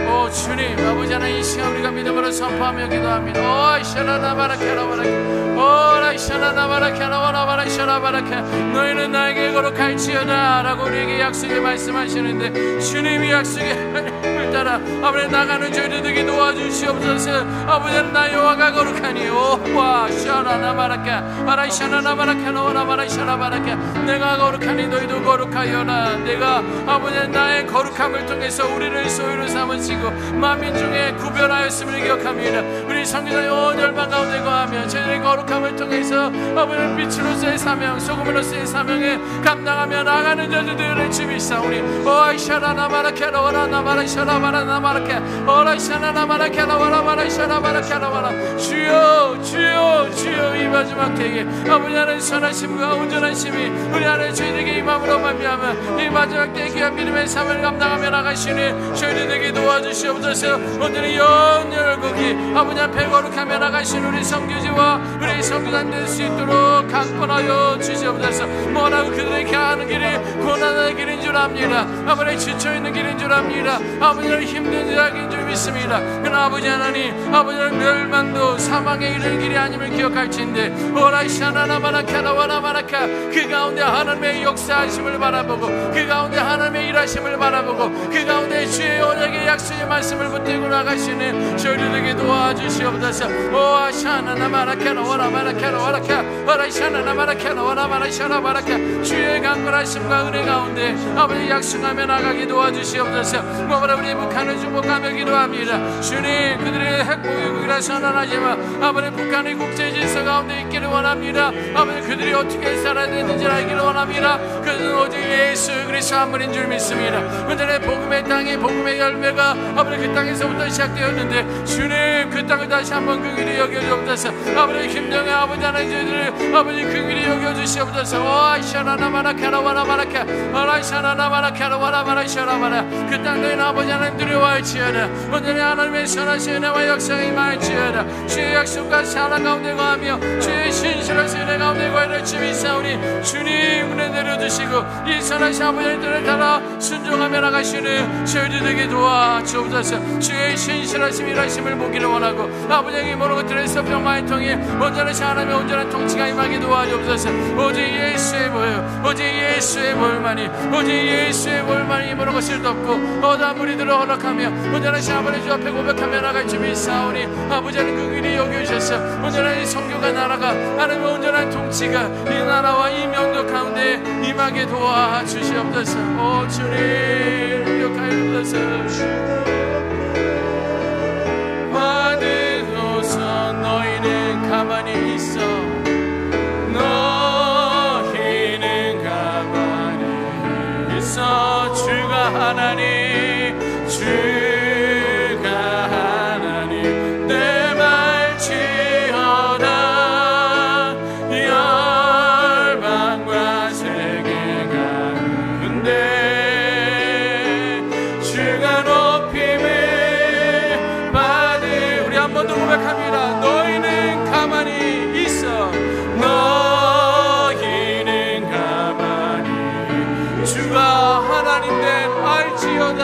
오 주님 아버지 하나님 이 시간 우리가 믿음으로 선포하며 기도합니다. 오 샤라나바라케라바라케 오라 샤라나바라케라바라바라 샤라바라케 너희는 나에게 거룩할지어다 라고 우리에게 약속에 말씀하시는데 주님이 약속에 하나님을 따라 아버지 나가는 저희들에게 도와주시옵소서. 아버지 나 여호와가 거룩하니 오와 샤라나바라케 아라 샤라나바라케 노라바라 샤라바라케 내가 거룩하니 너희도 거룩하여라. 내가 아버지 나의 거룩함을 통해서 우리를 소유로 삼으시고 만민 중에 구별하였음을 기억합니다. 우리 성교사의 온 열방 가운데 거하며 저희들의 거룩함을 통해서 아버지는 빛으로서의 사명 소금으로서의 사명에 감당하며 나가는 저들의 주비사오니 오이샤라나마라케라 와라나마라 샤라바라나마라케 오라이샤라나마라케라 와라바라 샤라바라케라와라 주여 주여 주여 이 마지막 때에 아버지 하나님 선하심과 온전하심이 우리 안에 저희들에게 임함으로 말미암아 이 마지막 때에 귀한 믿음의 삶을 감당하며 나가시니 저희들에게 도와주시옵소서. 주시옵소서. 온전히 연결국이 아버지 앞에 거룩하며 나가신 우리 선교지와 우리 선교단 될 수 있도록 강권하여 주시옵소서. 뭐라고 그들에게 하는 길이 고난의 길인 줄 압니다. 아버지 지쳐있는 길인 줄 압니다. 아버지는 힘든 자인 줄 믿습니다. 그러나 아버지 하나님, 아버지는 멸망도 사망에 이르는 길이 아님을 기억할진데 오라이샤나나마라카라와라마라카 그 가운데 하나님의 역사하심을 바라보고 그 가운데 하나님의 일하심을 바라보고 그 가운데 주의 언약의 약속의 말씀을 붙들고 나가시는 저희들에게 도와주시옵소서. 오아샤나나마라카라와라마라카라와라카 오라이샤나나마라카라와라마라샤라바라카 주의 강건하심과 은혜 가운데 아버지 약속하며 나가게 도와주시옵소서. 뭐라 우리 북한을 축복하며 기도합니다. 주님, 그들의 핵보유국이라 선언하지만 아버지 북한의 국제 질서 가운데 있기를 원합니다. 아버지 그들이 어떻게 살아야 되는지 알기를 원합니다. 그들은 오직 예수 그리스도 한 분인 줄 믿습니다. 언제나 복음의 땅에 복음의 열매가 아버지 그 땅에서부터 시작되었는데 주님, 그 땅을 다시 한번 긍휼히 여겨주옵소서. 아버지 김정의 아버지 하나님들을 아버지 긍휼히 여겨주시옵소서. 와이샤나나마라카라와라마라카 와라이샤나나마라카라와라마라샤라마라 그 땅에 아버지 하나님 두려워할지어다. 언제나 하나님의 선하신 은혜와 역사가 임할지어다. 주의 약속과 사랑 가운데 거하며 주의 신실하신 은혜 가운데 거하는 주님 사오니 주님 은혜 내려주시고 이 선하신 아버지들을 따라 순종하며 나가시는 저희들에게 도와주옵소서. 주의 신실하심 일하심을 보기를 원하고 아버지의 모든 것들의 서평만을 통해 온전하신 하나님의 온전한 통치가 임하게 도와주옵소서. 오직 예수의 보여 오직 예수의 볼만이 오직 예수의 볼만이 모든 것을 덮고 어다 무리들을 허락하며 온전하신 아버지 주 앞에 고백하며 나갈 주님 사오니 아버지는 긍휼히 여겨주셔서 온전한 이 성교가 나라가 하나님의 온전한 통치가 이 나라와 이 명도 가운데 임하게 도와주시옵소서. 오 주님 기억하여 주옵소서. 받으소서. 너희는 가만히 있어. 너희는 가만히 있어. 주가 하나님 주가 하나님 내 말지어다. 열방과 세계가 흔데 주가 높임을 받을 우리 한 번 더 고백합니다. 너희는 가만히 있어. 너희는 가만히 주가 하나님 된 알지어다.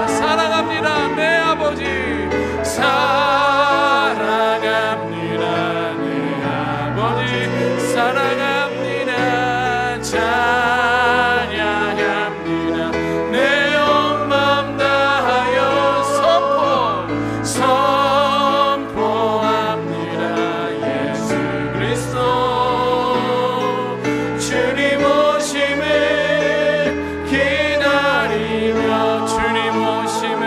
사랑합니다 내 아버지. 사랑합니다 내 아버지. 사랑합니다. 찬양합니다. 내 온 마음 다하여 선포합니다. 예수 그리스도 주님 오심을 기다리며 주님 오심을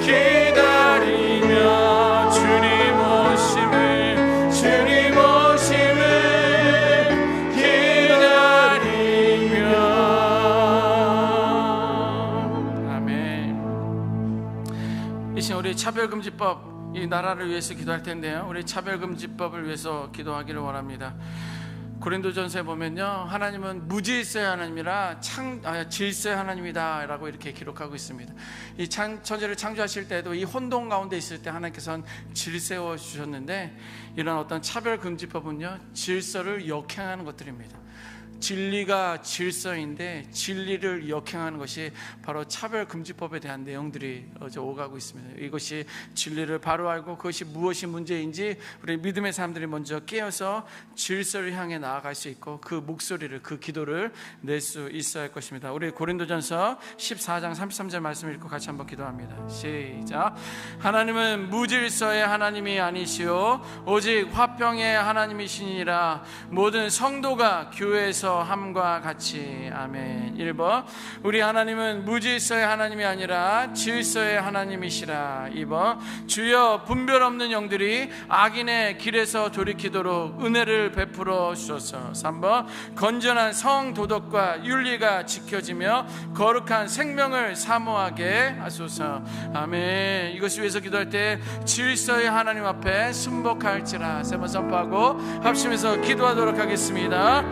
기다리며 주님 오심을 기다리며. 아멘. 이 시간 우리 차별금지법 이 나라를 위해서 기도할 텐데요. 우리 차별금지법을 위해서 기도하기를 원합니다. 고린도전서에 보면요, 하나님은 무질서의 하나님이라 질서의 하나님이다 라고 이렇게 기록하고 있습니다. 이 천지를 창조하실 때도 이 혼돈 가운데 있을 때 하나님께서는 질세워 주셨는데, 이런 어떤 차별금지법은요 질서를 역행하는 것들입니다. 진리가 질서인데 진리를 역행하는 것이 바로 차별금지법에 대한 내용들이 오가고 있습니다. 이것이 진리를 바로 알고 그것이 무엇이 문제인지 우리 믿음의 사람들이 먼저 깨어서 질서를 향해 나아갈 수 있고 그 목소리를, 그 기도를 낼 수 있어야 할 것입니다. 우리 고린도전서 14장 33절 말씀 읽고 같이 한번 기도합니다. 시작. 하나님은 무질서의 하나님이 아니시오 오직 화평의 하나님이시니라. 모든 성도가 교회에서 주옵소서 함과 같이. 아멘. 1번, 우리 하나님은 무질서의 하나님이 아니라 질서의 하나님이시라. 2번, 주여 분별 없는 영들이 악인의 길에서 돌이키도록 은혜를 베풀어 주소서. 3번, 건전한 성도덕과 윤리가 지켜지며 거룩한 생명을 사모하게 하소서. 아멘. 이것을 위해서 기도할 때 질서의 하나님 앞에 순복할지라 세 번 선포하고 합심해서 기도하도록 하겠습니다.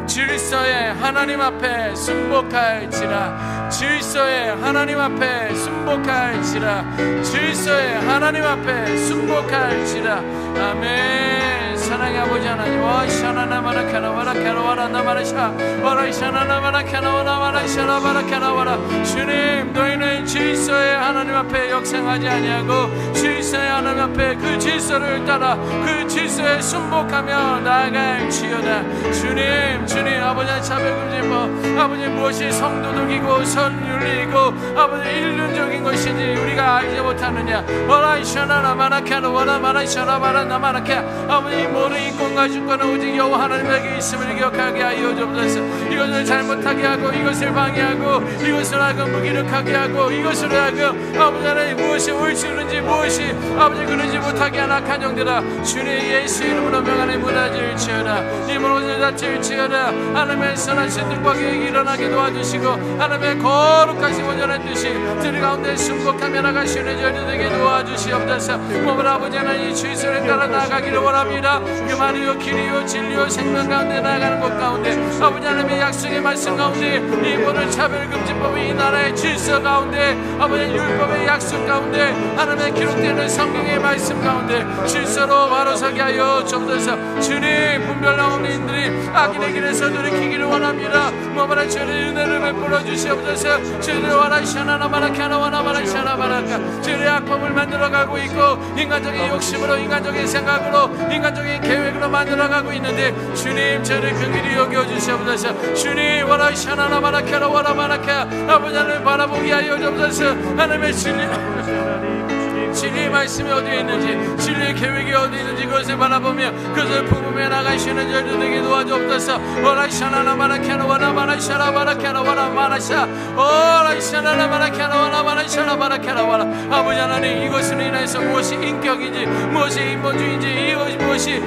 질서의 하나님 앞에 순복할지라, 질서의 하나님 앞에 순복할지라, 질서의 하나님 앞에 순복할지라. 아멘. 사랑의 아버지 하나님, 와샤나나마라 캐나와라 캐나와라 나마라샤 와라샤나나마라 캐나와라 마라샤라 바라 캐나와라. 주님, 너희는 질서의 하나님 앞에 역생하지 아니하고 질서의 하나님 앞에 그 질서를 따라 그 질서에 순복하며 나아갈지어다. 주님, 아버지의 차별금지법, 아버지 무엇이 성도덕이고 선윤리이고 아버지 일륜적인 것인지 우리가 알지 못하느냐. 와라샤나나마라 캐나와라 마라샤라 바라 나마라케. 아버지 모든 인권과 주권은 오직 여호와 하나님에게 있음을 기억하게 하여 주옵소서. 이것을 잘못하게 하고 이것을 방해하고 이것을 하여금 무기력하게 하고 이것으로 하여금 아버지 하나님 무엇이 옳지 그른지 무엇이 아버지 그러지 못하게 한 악한 영들아, 주님 예수 이름으로 명하니 무너질지어다. 이 무너질 다칠지어다. 하나님의 선하신 뜻과 계획이 일어나게 도와주시고 하나님의 거룩하신 온전한 뜻이 저희 가운데 순복하며 나가시는 저희들 되게 도와주시옵소서. 몸을 아버지 하나님 질서를 따라 나가기를 원합니다. 그 말이요 길이요 진리요 생명 가운데 나아가는 것 가운데 아버지 하나님의 약속의 말씀 가운데 이 모든 차별금지법의 이 나라의 질서 가운데 아버지 율법의 약속 가운데 하나님의 기록되는 성경의 말씀 가운데 질서로 바로 서게 하여 주옵소서. 주님, 분별 없는 인들이 악인의 길에서 돌이키기를 원합니다. 뭐마라 저희의 은혜를 베풀어 주시옵소서. 저희들 와라샤나나마라카나와나마라샤나바라카. 저희의 악법을 만들어가고 있고 인간적인 욕심으로 인간적인 생각으로 인간적인 계획으로 만들어가고 있는데 주님, 저를 긍휼히 여겨주시옵소서. 주님, 와라샤나나마라카나와나마라카. 아버지 하나님 바라보게 하여 주옵소서. 하나님의 진리의 말씀이 어디에 있는지 진리의 계획이 어디에 있는지 그것을 바라보며 그것을 품으며 나가시는 저희들 되게 도와주옵소서. 오라이샤나나마라케나와나마라샤라바라케나와라마라샤 오라이샤나나마라케나와나마라샤라바라케나와라. 아버지 하나님, 이것으로 인해서 무엇이 인격인지 무엇이 인본주의인지 이것이 무엇이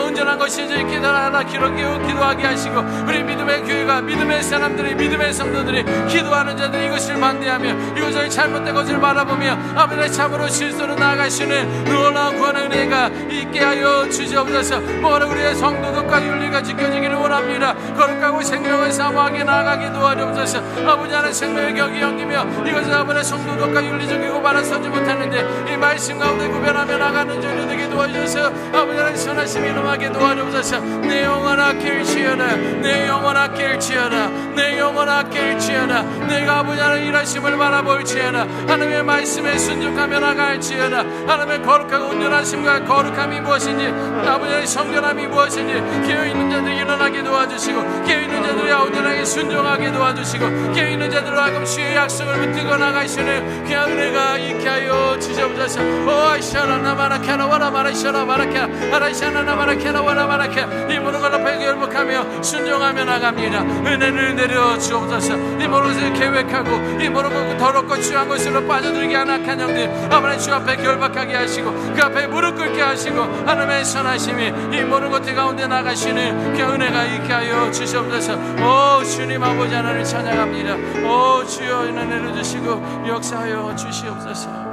온전한 것인지 기도하나 기도하게 하시고 우리 믿음의 교회가 믿음의 사람들이 믿음의 성도들이 기도하는 자들이 이것을 반대하며 이것을 잘못된 것을 바라보며 아버지 참으로 질서로 나아가시는 놀라운 구원의 은혜가 있게 하여 주시옵소서. 모든 우리의 성도덕과 윤리가 지켜지기를 원합니다. 거룩하고 생명을 사모하게 나아가게 도와주옵소서. 아버지 하나님, 생명의 격이 엉기며 이것은 아버지의 성도덕과 윤리적이고 바라서지 못하는데 이 말씀 가운데 구별하며 나가는 저희들 되게 도와주셔서 아버지 하나님 선하심이 일어나게 도와주옵소서. 내 영혼 아낄지어다. 내 영혼 아낄지어다. 내 영혼 아낄지어다. 내가 아버지 하나님 일하심을 바라볼지어다. 하나님의 말씀에 순종하며 나갈지어다. 하나님의 거룩하고 온전하심과 거룩함이 무엇인지 아버지의 성결함이 무엇인지 깨어있는 자들이 일어나게 도와주시고 깨어있는 자들이 온전하게 순종하게 도와주시고 깨어있는 자들로 하여금 주의 약속을 붙들고 나가시는 그 은혜가 있게 하여 주시옵소서. 오아이샤라나마라케나와라마라샤라바라케 아라이샤나나마라케나와라마라케. 이 모든 걸 앞에 결복하며 순종하며 나갑니다. 은혜를 내려 주옵소서. 이 모든 것을 계획하고 이 모든 것 더럽고 취한 것으로 빠져들게 하는 악한 영들 아버지 주 앞에 결박하게 하시고 그 앞에 무릎 꿇게 하시고 하나님의 선하심이 이 모든 것들 가운데 나가시는 그 은혜가 있게 하여 주시옵소서. 오 주님, 아버지 하나님을 찬양합니다. 오 주여, 은혜를 주시고 역사하여 주시옵소서.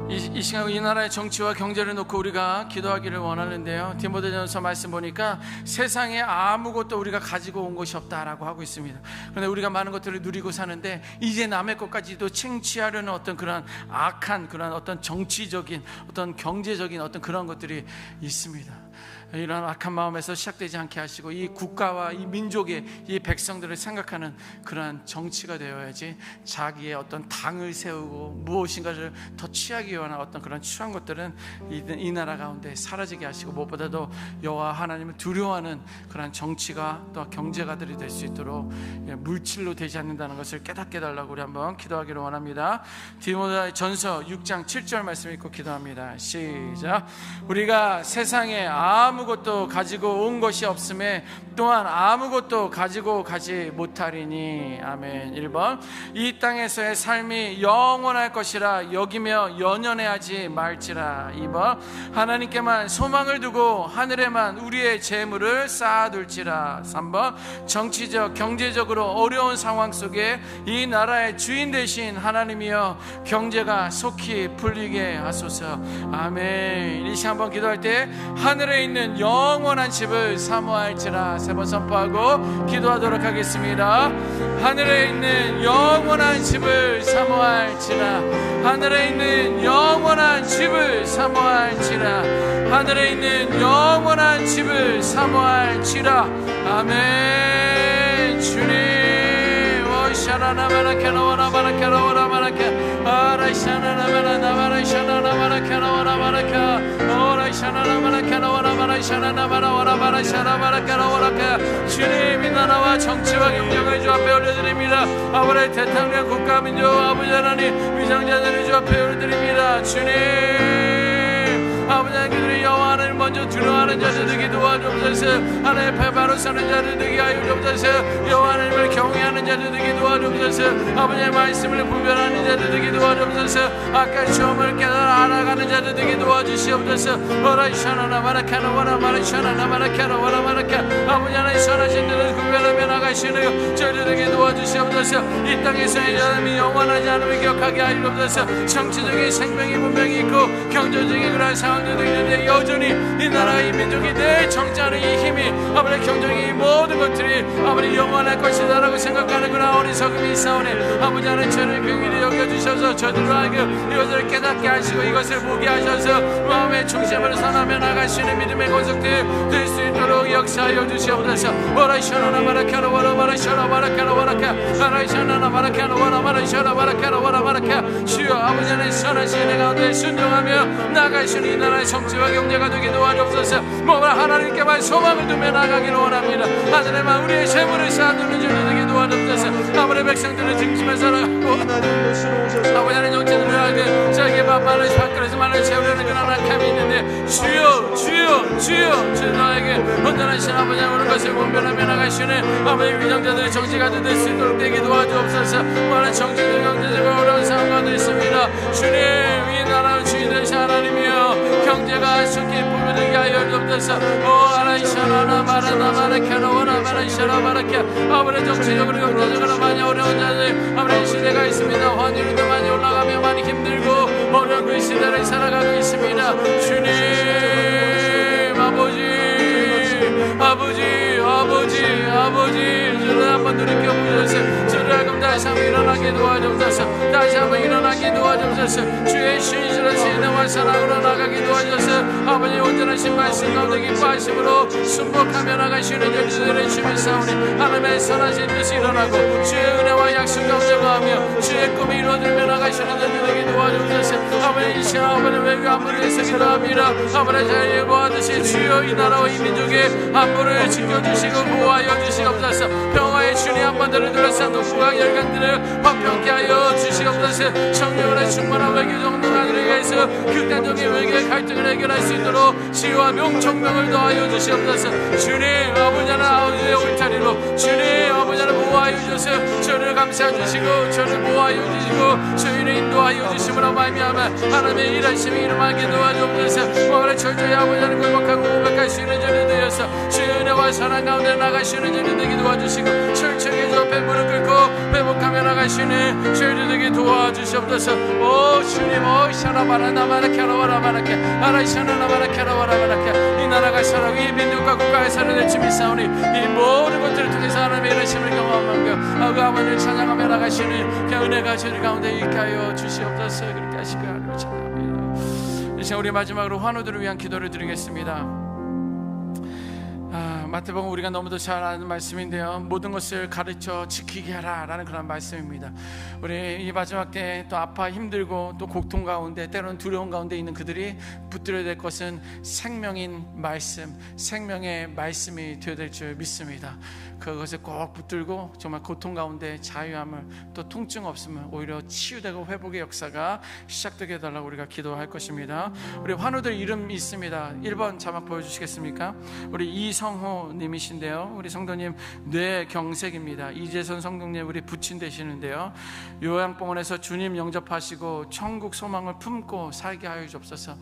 이 시간 이 나라의 정치와 경제를 놓고 우리가 기도하기를 원하는데요, 디모데전서 말씀 보니까 세상에 아무것도 우리가 가지고 온 것이 없다라고 하고 있습니다. 그런데 우리가 많은 것들을 누리고 사는데 이제 남의 것까지도 챙취하려는 어떤 그런 악한 그런 어떤 정치적인 어떤 경제적인 어떤 그런 것들이 있습니다. 이런 악한 마음에서 시작되지 않게 하시고 이 국가와 이 민족의 이 백성들을 생각하는 그러한 정치가 되어야지 자기의 어떤 당을 세우고 무엇인가를 더 취하기 위한 어떤 그런 취한 것들은 이 나라 가운데 사라지게 하시고 무엇보다도 여호와 하나님을 두려워하는 그런 정치가 또 경제가들이 될 수 있도록 물질로 되지 않는다는 것을 깨닫게 달라고 우리 한번 기도하기를 원합니다. 디모데전서 6장 7절 말씀 읽고 기도합니다. 시작. 우리가 세상에 아무 아무것도 가지고 온 것이 없음에 또한 아무것도 가지고 가지 못하리니. 아멘. 1번, 이 땅에서의 삶이 영원할 것이라 여기며 연연해하지 말지라. 2번, 하나님께만 소망을 두고 하늘에만 우리의 재물을 쌓아둘지라. 3번, 정치적 경제적으로 어려운 상황 속에 이 나라의 주인 되신 하나님이여 경제가 속히 풀리게 하소서. 아멘. 이 시간 한번 기도할 때 하늘에 있는 영원한 집을 사모할지라 3번 선포하고 기도하도록 하겠습니다. 하늘에 있는 영원한 집을 사모할지라. 하늘에 있는 영원한 집을 사모할지라. 하늘에 있는 영원한 집을 사모할지라. 아멘. 주님 주님, 이 나라와 정치와 경영을 주 앞에 올려드립니다. 아버지 대통령 국가민족 아버지 하나님 위장자들을 주 앞에 올려드립니다. 주님, 아버지 하나님 그들이 여호와 하나님을 먼저 두려워하는 자들 되게 도와주옵소서. 하나님의 발 바로 서는 자들 되게 하여 주옵소서. 여호와 하나님을 경외하는 자들 되게 도와주옵소서. 아버지의 말씀을 분별하는 자들 되게 도와주옵소서. 아까 시험을 깨달아 알아가는 자들 되게 도와주시옵소서. 오라이샤나나 마라카나 와라 마라샤나나 마라카나 와라 마라카. 아버지 하나님 선하신 들을 구별하며 나가시는 저들에게 도와주시옵소서. 이 땅에서의 자람이 영원하지 않음을 기억하게 하여 주옵소서. 정치적인 생명이 분명히 있고 경제적인 그런 상황들도 있는데 여전히 이 나라 이 민족이 내 정치하는 이 힘이 아버지 경쟁이 모든 것들이 아버지 영원할 것이다라고 생각하는 그런 어리석음이 있사오니 아버지 하나님 저를 긍휼히 여겨주셔서 저들로 하여금 이것을 깨닫게 하시고 이것을 보게 하셔서 마음의 중심을 선하며 나가시는 믿음의 권속들 될 수 있도록 역사하여 주시옵소서. 와라이샤나나 마라카나 와라 마라샤나 마라카나 와라카 와라이샤나나 마라카나 와라 마라샤나 마라카나 와라 마라카. 주여 아버지 하나님 선하신 내 가운데 순종하며 나가시는 이 나라의 정치와 경제가 되게 도와주옵소서. 뭐라 하나님께만 소망을 두며 나가기를 원합니다. 하늘에만 우리의 재물을 쌓아두는 줄 되게 도와주옵소서. 아버지 백성들을 중심에 살아가고 아버지 하나님 영체들을 하게 자기의 밥만을 밥그릇만을 채우려는 그런 악함이 있는데 주여 주여 주여 주 나에게 온전하신 아버지 오는 것을 분별하며 나가시는 아버지 위정자들의 정치가 될 수 있도록 되게 도와주옵소서. 많은 정치적 경제적 어려운 상황 가운데 있습니다. 주님, 이 나라의 주인 되신 하나님이여 경제가 속히 부르게 하여 주옵소서. 오 아라이샤나나 마라나 마라카나 와라 마라이샤나 마라카. 아버지 정치적으로 경제적으로 많이 어려운 자들 아버지 시대가 있습니다. 환율도 많이 올라가며 많이 힘들고 어려운 그 시대를 살아가고 있습니다. 주님, 아버지 저를 한번 돌이켜보셔서 저를 하금 다시 한번 일어나게 도와주옵소서. 다시 한번 일어나게 도와주옵소서. 주의 신실한 신뢰와 사랑으로 나가게 도와주셔서 아버지 온전하신 말씀 가운데 기뻐하심으로 순복하며 나가시는 열심을 주민사오니 하나님의 선하신 뜻이 일어나고 주의 은혜와 약속 가운데 거하며 주의 꿈이 이루어지며 나가시는 자들에게 도와주옵소서. 아버지 이 시간 아버지 외교 안보를 위해서 기도합니다. 아버지 잘 예고하듯이 주여 이 나라와 이 민족의 안보를 지켜주시고 보호하여 주시옵소서. 평화의 주님 한반도를 둘러싼 북한 열강들을 화평케 하여 주시옵소서. 성령으로 충만한 외교 정도를 위해서 극단적인 외교의 갈등을 해결할 수 있도록 지혜와 명청명을 더하여 주시옵소서. 주님 아버지 하나님의 울타리로 주님 아버지 하나님 보호하여 주셔서 저를 감싸 주시고 저를 보호하여 주시고 저희를 인도하여 주심으로 말미암아 하나님의 일하심이 일어나게 도와주옵소서. 오늘 철저히 아버지 하나님 굴복하고 고백할 수 있는 자리 되어서 주의 은혜와 사랑 가운데 나가시는 자리 되게 도와주시고 철저히 저 앞에 무릎 꿇고 회복하며 나가시는 저희들 되게 도와주시옵소서. 오 주님 오 샤라바라나마라카라와라마라카 아라이샤나나마라카라와라마라카. 이 나라가 살아가고 이 민족과 국가가 살아낼 쯤이 싸우니 이 모든 것들을 통해서 하나님의 일하심을 경험하며 아버지를 찬양하며 나가시는 그 은혜가 저희 가운데 있게 하여 주시옵소서. 그렇게 하시고 하나님을 찬양합니다. 이제 우리 마지막으로 환우들을 위한 기도를 드리겠습니다. 마태복음 우리가 너무도 잘 아는 말씀인데요, 모든 것을 가르쳐 지키게 하라 라는 그런 말씀입니다. 우리 이 마지막 때 또 아파 힘들고 또 고통 가운데 때로는 두려움 가운데 있는 그들이 붙들어야 될 것은 생명인 말씀, 생명의 말씀이 되어야 될 줄 믿습니다. 그것을 꼭 붙들고 정말 고통 가운데 자유함을, 또 통증 없음을 오히려 치유되고 회복의 역사가 시작되게 해달라고 우리가 기도할 것입니다. 우리 환우들 이름이 있습니다. 1번 자막 보여주시겠습니까? 우리 이성호 님이신데요, 우리 성도님 뇌경색입니다. 이재선 성도님 우리 부친 되시는데요, 요양병원에서 주님 영접하시고 천국 소망을 품고 살게 하여 주옵소서.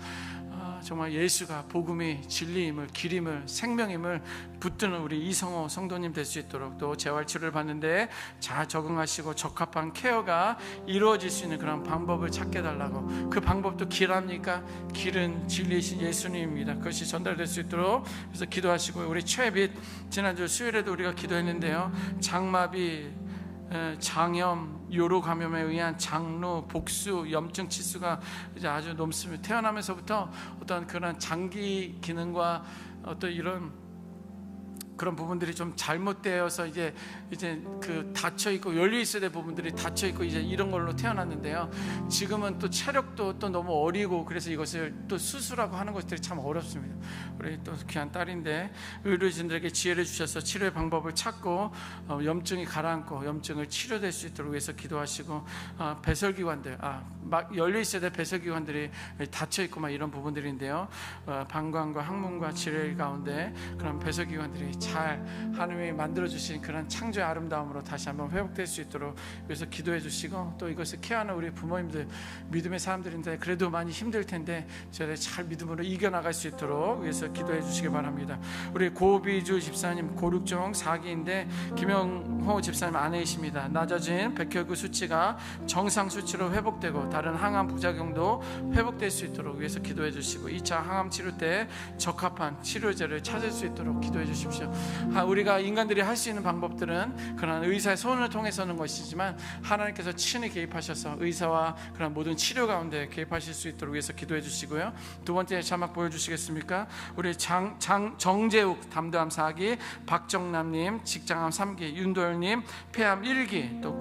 정말 예수가 복음이 진리임을, 길임을, 생명임을 붙드는 우리 이성호 성도님 될 수 있도록, 또 재활치료를 받는데 잘 적응하시고 적합한 케어가 이루어질 수 있는 그런 방법을 찾게 해달라고. 그 방법도 길합니까? 길은 진리이신 예수님입니다. 그것이 전달될 수 있도록 그래서 기도하시고, 우리 최빛 지난주 수요일에도 우리가 기도했는데요, 장마비, 장염, 요로 감염에 의한 장루, 복수, 염증 치수가 이제 아주 높습니다. 태어나면서부터 어떤 그런 장기 기능과 어떤 이런 그런 부분들이 좀 잘못되어서 이제 그 닫혀 있고 열려 있어야 될 부분들이 닫혀 있고 이제 이런 걸로 태어났는데요, 지금은 또 체력도 또 너무 어리고 그래서 이것을 또 수술하고 하는 것들이 참 어렵습니다. 우리 또 귀한 딸인데 의료진들에게 지혜를 주셔서 치료의 방법을 찾고 염증이 가라앉고 염증을 치료될 수 있도록 위해서 기도하시고, 배설기관들, 막 열려 있어야 될 배설기관들이 닫혀 있고 막 이런 부분들인데요, 방광과 항문과 질환 가운데 그런 배설기관들이 잘 하나님이 만들어주신 그런 창조의 아름다움으로 다시 한번 회복될 수 있도록 위해서 기도해 주시고, 또 이것을 케어하는 우리 부모님들, 믿음의 사람들인데 그래도 많이 힘들 텐데 저를 잘 믿음으로 이겨나갈 수 있도록 위해서 기도해 주시기 바랍니다. 우리 고비주 집사님 고륙종 4기인데 김영호 집사님 아내이십니다. 낮아진 백혈구 수치가 정상 수치로 회복되고 다른 항암 부작용도 회복될 수 있도록 위해서 기도해 주시고, 2차 항암 치료 때 적합한 치료제를 찾을 수 있도록 기도해 주십시오. 우리가 인간들이 할 수 있는 방법들은 그런 의사의 손을 통해서는 것이지만 하나님께서 친히 개입하셔서 의사와 그런 모든 치료 가운데 개입하실 수 있도록 위해서 기도해 주시고요. 두 번째 자막 보여주시겠습니까? 우리 정재욱 담대암 4기, 박정남님 직장암 3기, 윤도열님 폐암 1기, 또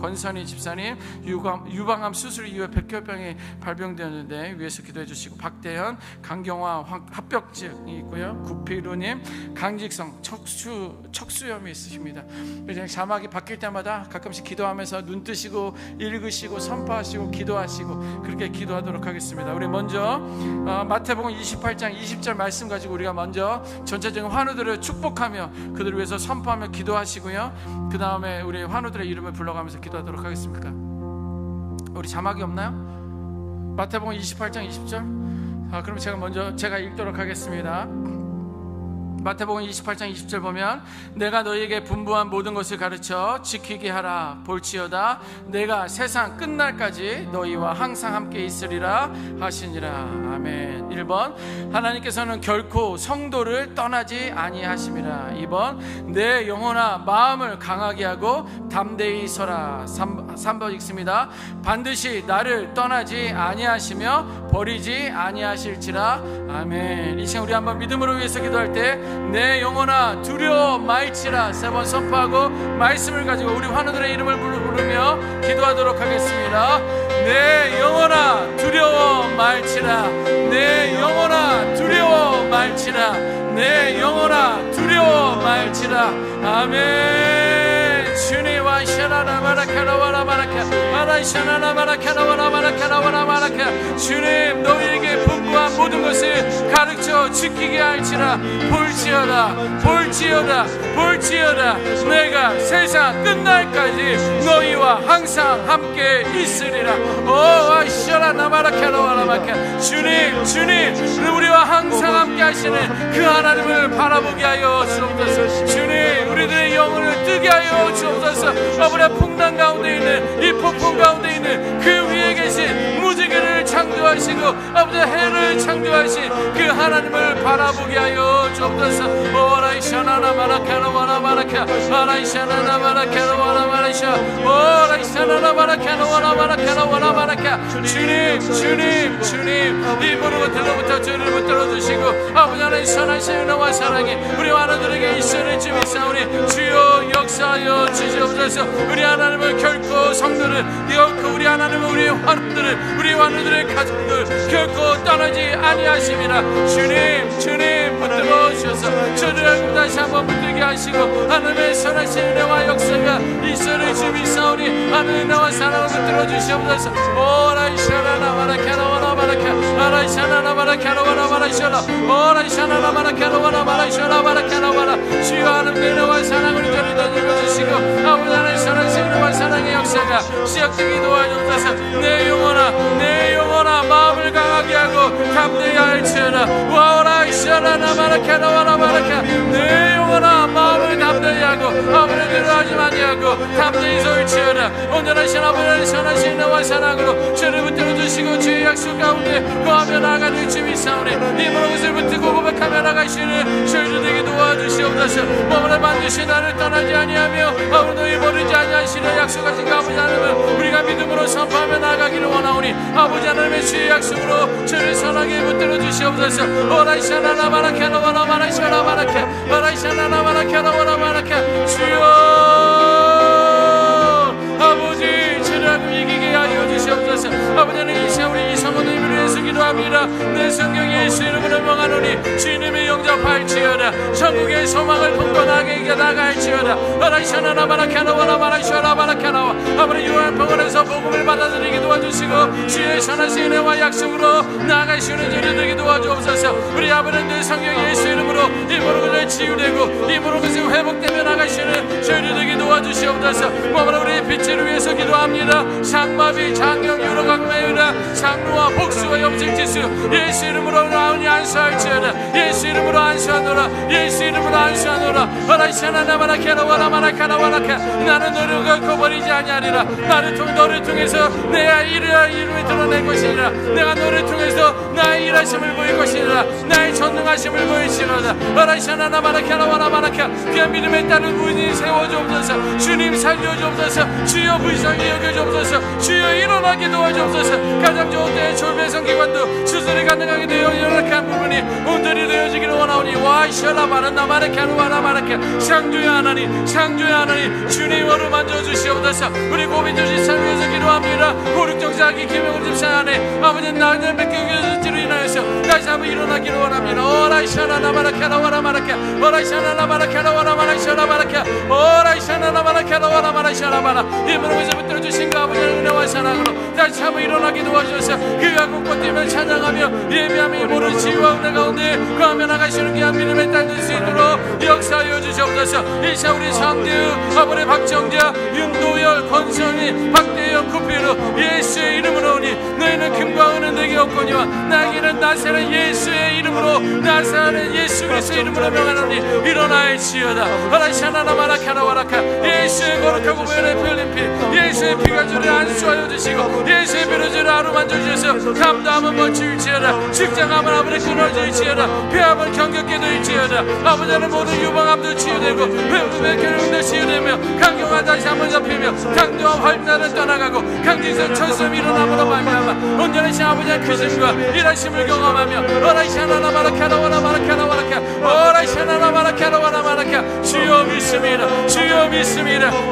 권선희 집사님 유방암 수술 이후에 백혈병이 발병되었는데 위해서 기도해 주시고, 박대현 간경화 합병증이 있고요, 구피루님 강직성 척수염이 있으십니다. 자막이 바뀔 때마다 가끔씩 기도하면서 눈 뜨시고 읽으시고 선포하시고 기도하시고 그렇게 기도하도록 하겠습니다. 우리 먼저 마태복음 28장 20절 말씀 가지고 우리가 먼저 전체적인 환우들을 축복하며 그들을 위해서 선포하며 기도하시고요, 그 다음에 우리 환우들의 이름을 불러가면서 기도하도록 하겠습니까? 우리 자막이 없나요? 마태복음 28장 20절. 그럼 제가 먼저 읽도록 하겠습니다. 마태복음 28장 20절 보면, 내가 너희에게 분부한 모든 것을 가르쳐 지키게 하라. 볼지어다 내가 세상 끝날까지 너희와 항상 함께 있으리라 하시니라. 아멘. 1번, 하나님께서는 결코 성도를 떠나지 아니하심이라. 2번, 내 영혼아 마음을 강하게 하고 담대히 서라. 3번 읽습니다. 반드시 나를 떠나지 아니하시며 버리지 아니하실지라. 아멘. 이 시간 우리 한번 믿음으로 위해서 기도할 때 내 영혼아 두려워 말지라 3번 선포하고 말씀을 가지고 우리 환우들의 이름을 부르며 기도하도록 하겠습니다. 내 영혼아 두려워 말지라, 내 영혼아 두려워 말지라, 내 영혼아 두려워 말지라. 아멘. 주님 와샤라라 마라카라와라 마라카 마라샤라라 마라카라와라 마라카라와라 마라카. 주님 너희에게 분부한 모든 것을 가르쳐 지키게 할지라. 볼지어다 볼지어다 볼지어다 내가 세상 끝날까지 너희와 항상 함께 있으리라. 오 와샤라라 마라카라와라 마라카. 주님 우리와 항상 함께 하시는 그 하나님을 바라보게 하여 주옵소서. 주님 우리들의 영혼을 뜨게 하여 주옵소서. 아브라 풍랑 가운데 있는 이 폭풍 가운데 있는 그 위에 계신 무지개를 창조하시고 아버지 해를 창조하신 그 하나님을 바라보게 하여 주옵소서. 오라이샤나나 마라카나 와라 마라카 아라이샤나나 마라카나 와라 마라샤 오라이샤나나 마라카나 와라 마라카나 와라 마라카. 주님 이 모든 것들로부터 저를 붙들어 주시고 아버지 하나님 선하신 은혜와 사랑이 우리 하나님들에게 있으는 집 있사오니 주여 역사하여 주시옵소서. 우리 하나님을 결코 성도를 결코 우리 하나님은 우리 환우들을 우리 환우들의 가족들 결코 떠나지 아니하심이라. 주님 붙들어 주셔서 저를 다시 한번 붙들게 하시고 하나님의 선하신 은혜와 역사가 있으는 집 있사오니 하나님의 은혜와 사랑을 붙들어 주시옵소서. 오라이샤나나 마라카나 와라 마라카 아라이샤나나 마라카나 와라 마라샤라 오라이샤나나 마라카나 와라 마라샤라 마라카나 와라. 주여 하나님의 은혜와 사랑을 저를 더 주시고 아버지 하나님의 선하신 은혜와 사랑의 역사가 시작되기 도와주옵소서. 내 영혼아 마음을 강하게 하고 담대히 할지어다. 와라이샤나나 마라카나 와라 마라카 내 영혼아 마음을 담대히 하고 아무를 괴로워하지 아니하고 담대히 설지어다. 온전하신 아버지의 선하신 은혜와 사랑으로 저를 붙들어 주시고 주의 약속 가운데 거하며 나아가는 주님이 사오니 이 모든 것을 붙들고 고백하며 나가시는 저희들 되게 도와주시옵소서. 몸을 반드시 나를 떠나지 아니하며 아무도 너희 버리지 아니하시려 약속하신 그 아버지 하나님을 우리가 믿음으로 선포하며 나아가기를 원하오니 아버지 하나님의 주의 약속으로 저를 선하게 붙들어 주시옵소서. 오라이샤나나 마라카나 와라 마라샤라 마라카 오라이샤나나 마라카나 와라 마라카. 주여 아버지 저를 이기게 하여 주시옵소서. 아버지 하나님 이 시간 우리 이성원을 위해서 기도합니다. 내 성경에 예수 이름으로 명하노니 주님의 영접할지어다. 천국의 소망을 품고 나갈지어다. 아라이샤나나 마라카나 와라 마라샤라 마라카나와 아버지 요한 병원에서 복음을 받아들이게 도와주시고 주의 선하신 은혜와 약속으로 나아가시는 저희들에게 도와주옵소서. 우리 아버지 내 성경 예수 이름으로 이 모든 것을 치유되고 이 모든 것을 회복되며 나가시는 저희들에게 도와주시옵소서. 몸으로 우리 빛을 위해서 기도합니다. 장마비 장경 유로강매유라 장루와 복수와 염증지수 예수 이름으로 나오니 안수할지어다. 예수 이름으로 안수하노라. 예수 이름으로 안수하노라. 아라이샤나나 마라카나 와라 마라카나 와라카 나는 너를 결코 버리지 아니하리라. 너를 통해서 내가 이름을 드러낼 것이니라. 내가 너를 통해서 나의 일하심을 보일 것이니라. 나의 전능하심을 보이시로다. 아라이샤나나 마라카나 와라 마라카 그냥 믿음에 따른 부인이 세워주옵소서. 주님 살려주옵소서. 주여 불쌍히 여겨주옵소서. 주여 일어나게 도와주옵소서. 가장 좋은 때에 졸배성기관도 수술이 가능하게 되어 연락한 부분이 온전히 되어지기를 원하오니 와이셔라 마라나 마라카나 와라 마라카 창조의 하나님 주님 어루 만져주시옵소서. 우리 고민주신 삶 위해서 기도합니다. 고륙정사기 김영훈 집사 안에 아버지 나를 뺏겨주지로 인하여서 다시 한번 일어나기를 원합니다. 오라이샤나나 마라카나 와라 마라카 오라이샤나나 마라카나 와라 마라샤라 마라카 오라이샤나나 마라카나 와라 마라샤라 마라 이 모든 것을 붙들어 주신 그 아버지의 은혜와 사랑으로 다시 한번 일어나게 도와주셔서 그가 꿈꿔뛰며 찬양하며 예배하며 이 모든 지혜와 은혜 가운데 거하며 나가시는 귀한 믿음의 딸 될 수 있도록 역사하여 주시옵소서. 이 시간 우리 성대우 아버지 박정자 윤도열 권성희 박대영 쿠피로 예수의 이름으로 오니 너희는 금과 은은 내게 없거니와 나에게는 나사렛 예수의 이름으로 나사렛 예수 그리스도의 이름으로 명하노니 일어나이시어다. 아라이샤나나 마라카나 와라카 예수의 거룩하고 무연의 풀린 피 예수의 피가 저를 안수하여 주시고 예수의 피로 저를 하루 만져주셔서 담담함은 멈추일지어다. 직장함은 아버지 끊어질지어다. 폐암은 경격게 될지어다. 아버지는 모든 유방암도 치유되고 뱀금의 결혼도 치유되며 강경화 다시 한번 잡히며 강조와 활나를 떠나가고 강진선 철수음 일어남으로 말미암아 온전하신 아버지의 크심과 일하심을 경험하며 오라이샤나나 마라카나 와라 마라카나 와라카 오라이샤나나 마라카나 와라 마라카 주여 믿습니다.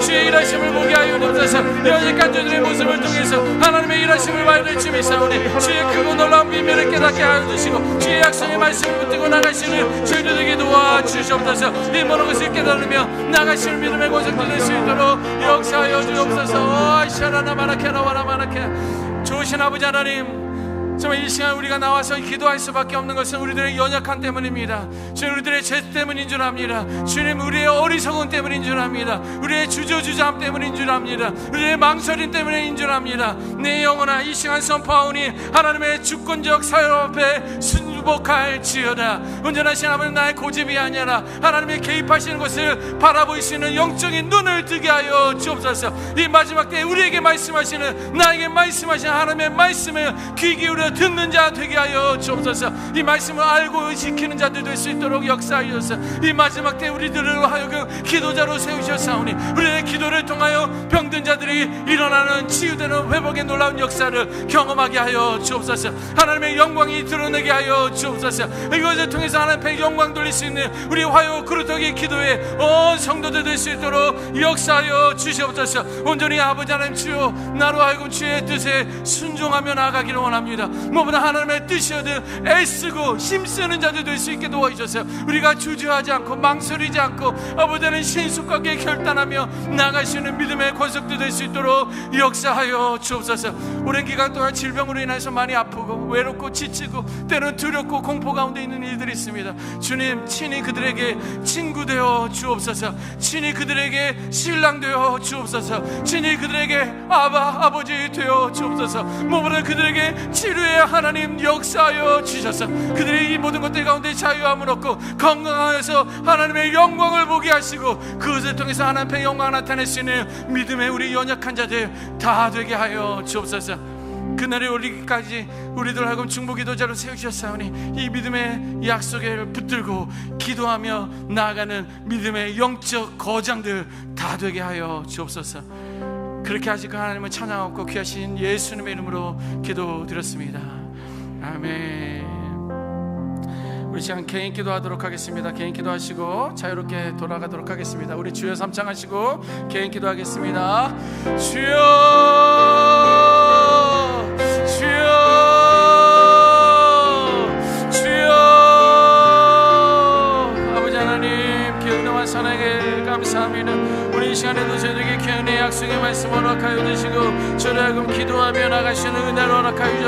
주의 일하심을 보게 하여 주옵소서. 여기까지 저들의 모습을 통해서 하나님의 일하심을 봐야 주님 사오니 주의 크고 놀라운 비밀을 깨닫게 하여 주시고 주의 약속의 말씀을 붙들고 나가시는 저희들에게 도와주시옵소서. 이 모든 것을 깨달으며 나가시는 믿음의 고백들 될 수 있도록 역사하여 주옵소서. 아이샤나나 마라카나 와라 마라카 좋으신 아버지 하나님 정말 이 시간 우리가 나와서 기도할 수밖에 없는 것은 우리들의 연약함 때문입니다. 주님 우리들의 죄 때문인 줄 압니다. 주님 우리의 어리석음 때문인 줄 압니다. 우리의 주저주저함 때문인 줄 압니다. 우리의 망설임 때문인 줄 압니다. 내 영혼아 이 시간 선포하오니 하나님의 주권적 사역 앞에 축복할지어다. 온전하신 아버지, 나의 고집이 아니라 하나님의 개입하시는 것을 바라볼 수 있는 영적인 눈을 뜨게 하여 주옵소서. 이 마지막 때에 우리에게 말씀하시는, 나에게 말씀하시는 하나님의 말씀을 귀 기울여 듣는 자 되게 하여 주옵소서. 이 말씀을 알고 지키는 자들 될 수 있도록 역사하셔서 이 마지막 때 우리들을 하여금 기도자로 세우셨사오니 우리의 기도를 통하여 병든 자들이 일어나는 치유되는 회복의 놀라운 역사를 경험하게 하여 주옵소서. 하나님의 영광이 드러내게 하여 주옵소서. 이것을 통해서 하나님의 영광 돌릴 수 있는 우리 화요 그루터기 기도에 온 성도들 될 수 있도록 역사하여 주시옵소서. 온전히 아버지 하나님 주여, 나로 하여금 주의 뜻에 순종하며 나아가기를 원합니다. 무엇보다 하나님의 뜻이어든 애쓰고 힘쓰는 자들 될 수 있게 도와주셔서 우리가 주저하지 않고 망설이지 않고 아버지는 신속하게 결단하며 나아갈 수 있는 믿음의 권속들 될 수 있도록 역사하여 주옵소서. 오랜 기간 동안 질병으로 인해서 많이 아프고 외롭고 지치고 때로는 두렵고 공포 가운데 있는 이들이 있습니다. 주님, 친히 그들에게 친구 되어 주옵소서. 친히 그들에게 신랑 되어 주옵소서. 친히 그들에게 아버지 되어 주옵소서. 무엇보다 그들에게 치료의 하나님 역사하여 주셔서 그들의 이 모든 것들 가운데 자유함을 얻고 건강하여서 하나님의 영광을 보게 하시고 그것을 통해서 하나님의 영광을 나타낼 수 있는 믿음의 우리 연약한 자들 다 되게 하여 주옵소서. 그날에 오르기까지 우리들 하여금 중보기도자로 세우셨사오니 이 믿음의 약속을 붙들고 기도하며 나아가는 믿음의 영적 거장들 다 되게 하여 주옵소서. 그렇게 하시고 하나님을 찬양하고 귀하신 예수님의 이름으로 기도드렸습니다. 아멘. 우리 시간 개인 기도하도록 하겠습니다. 개인 기도하시고 자유롭게 돌아가도록 하겠습니다. 우리 주여 삼창하시고 개인 기도하겠습니다. 주여, 주여, 주여. 아버지 하나님, 기억나와 선하게 감사합니다. 우리 이 시간에도 저에게 귀한 내 약속의 말씀 허락하여 주시고 저를 하여금 기도하며 나가시는 은혜를 허락하여 주셔서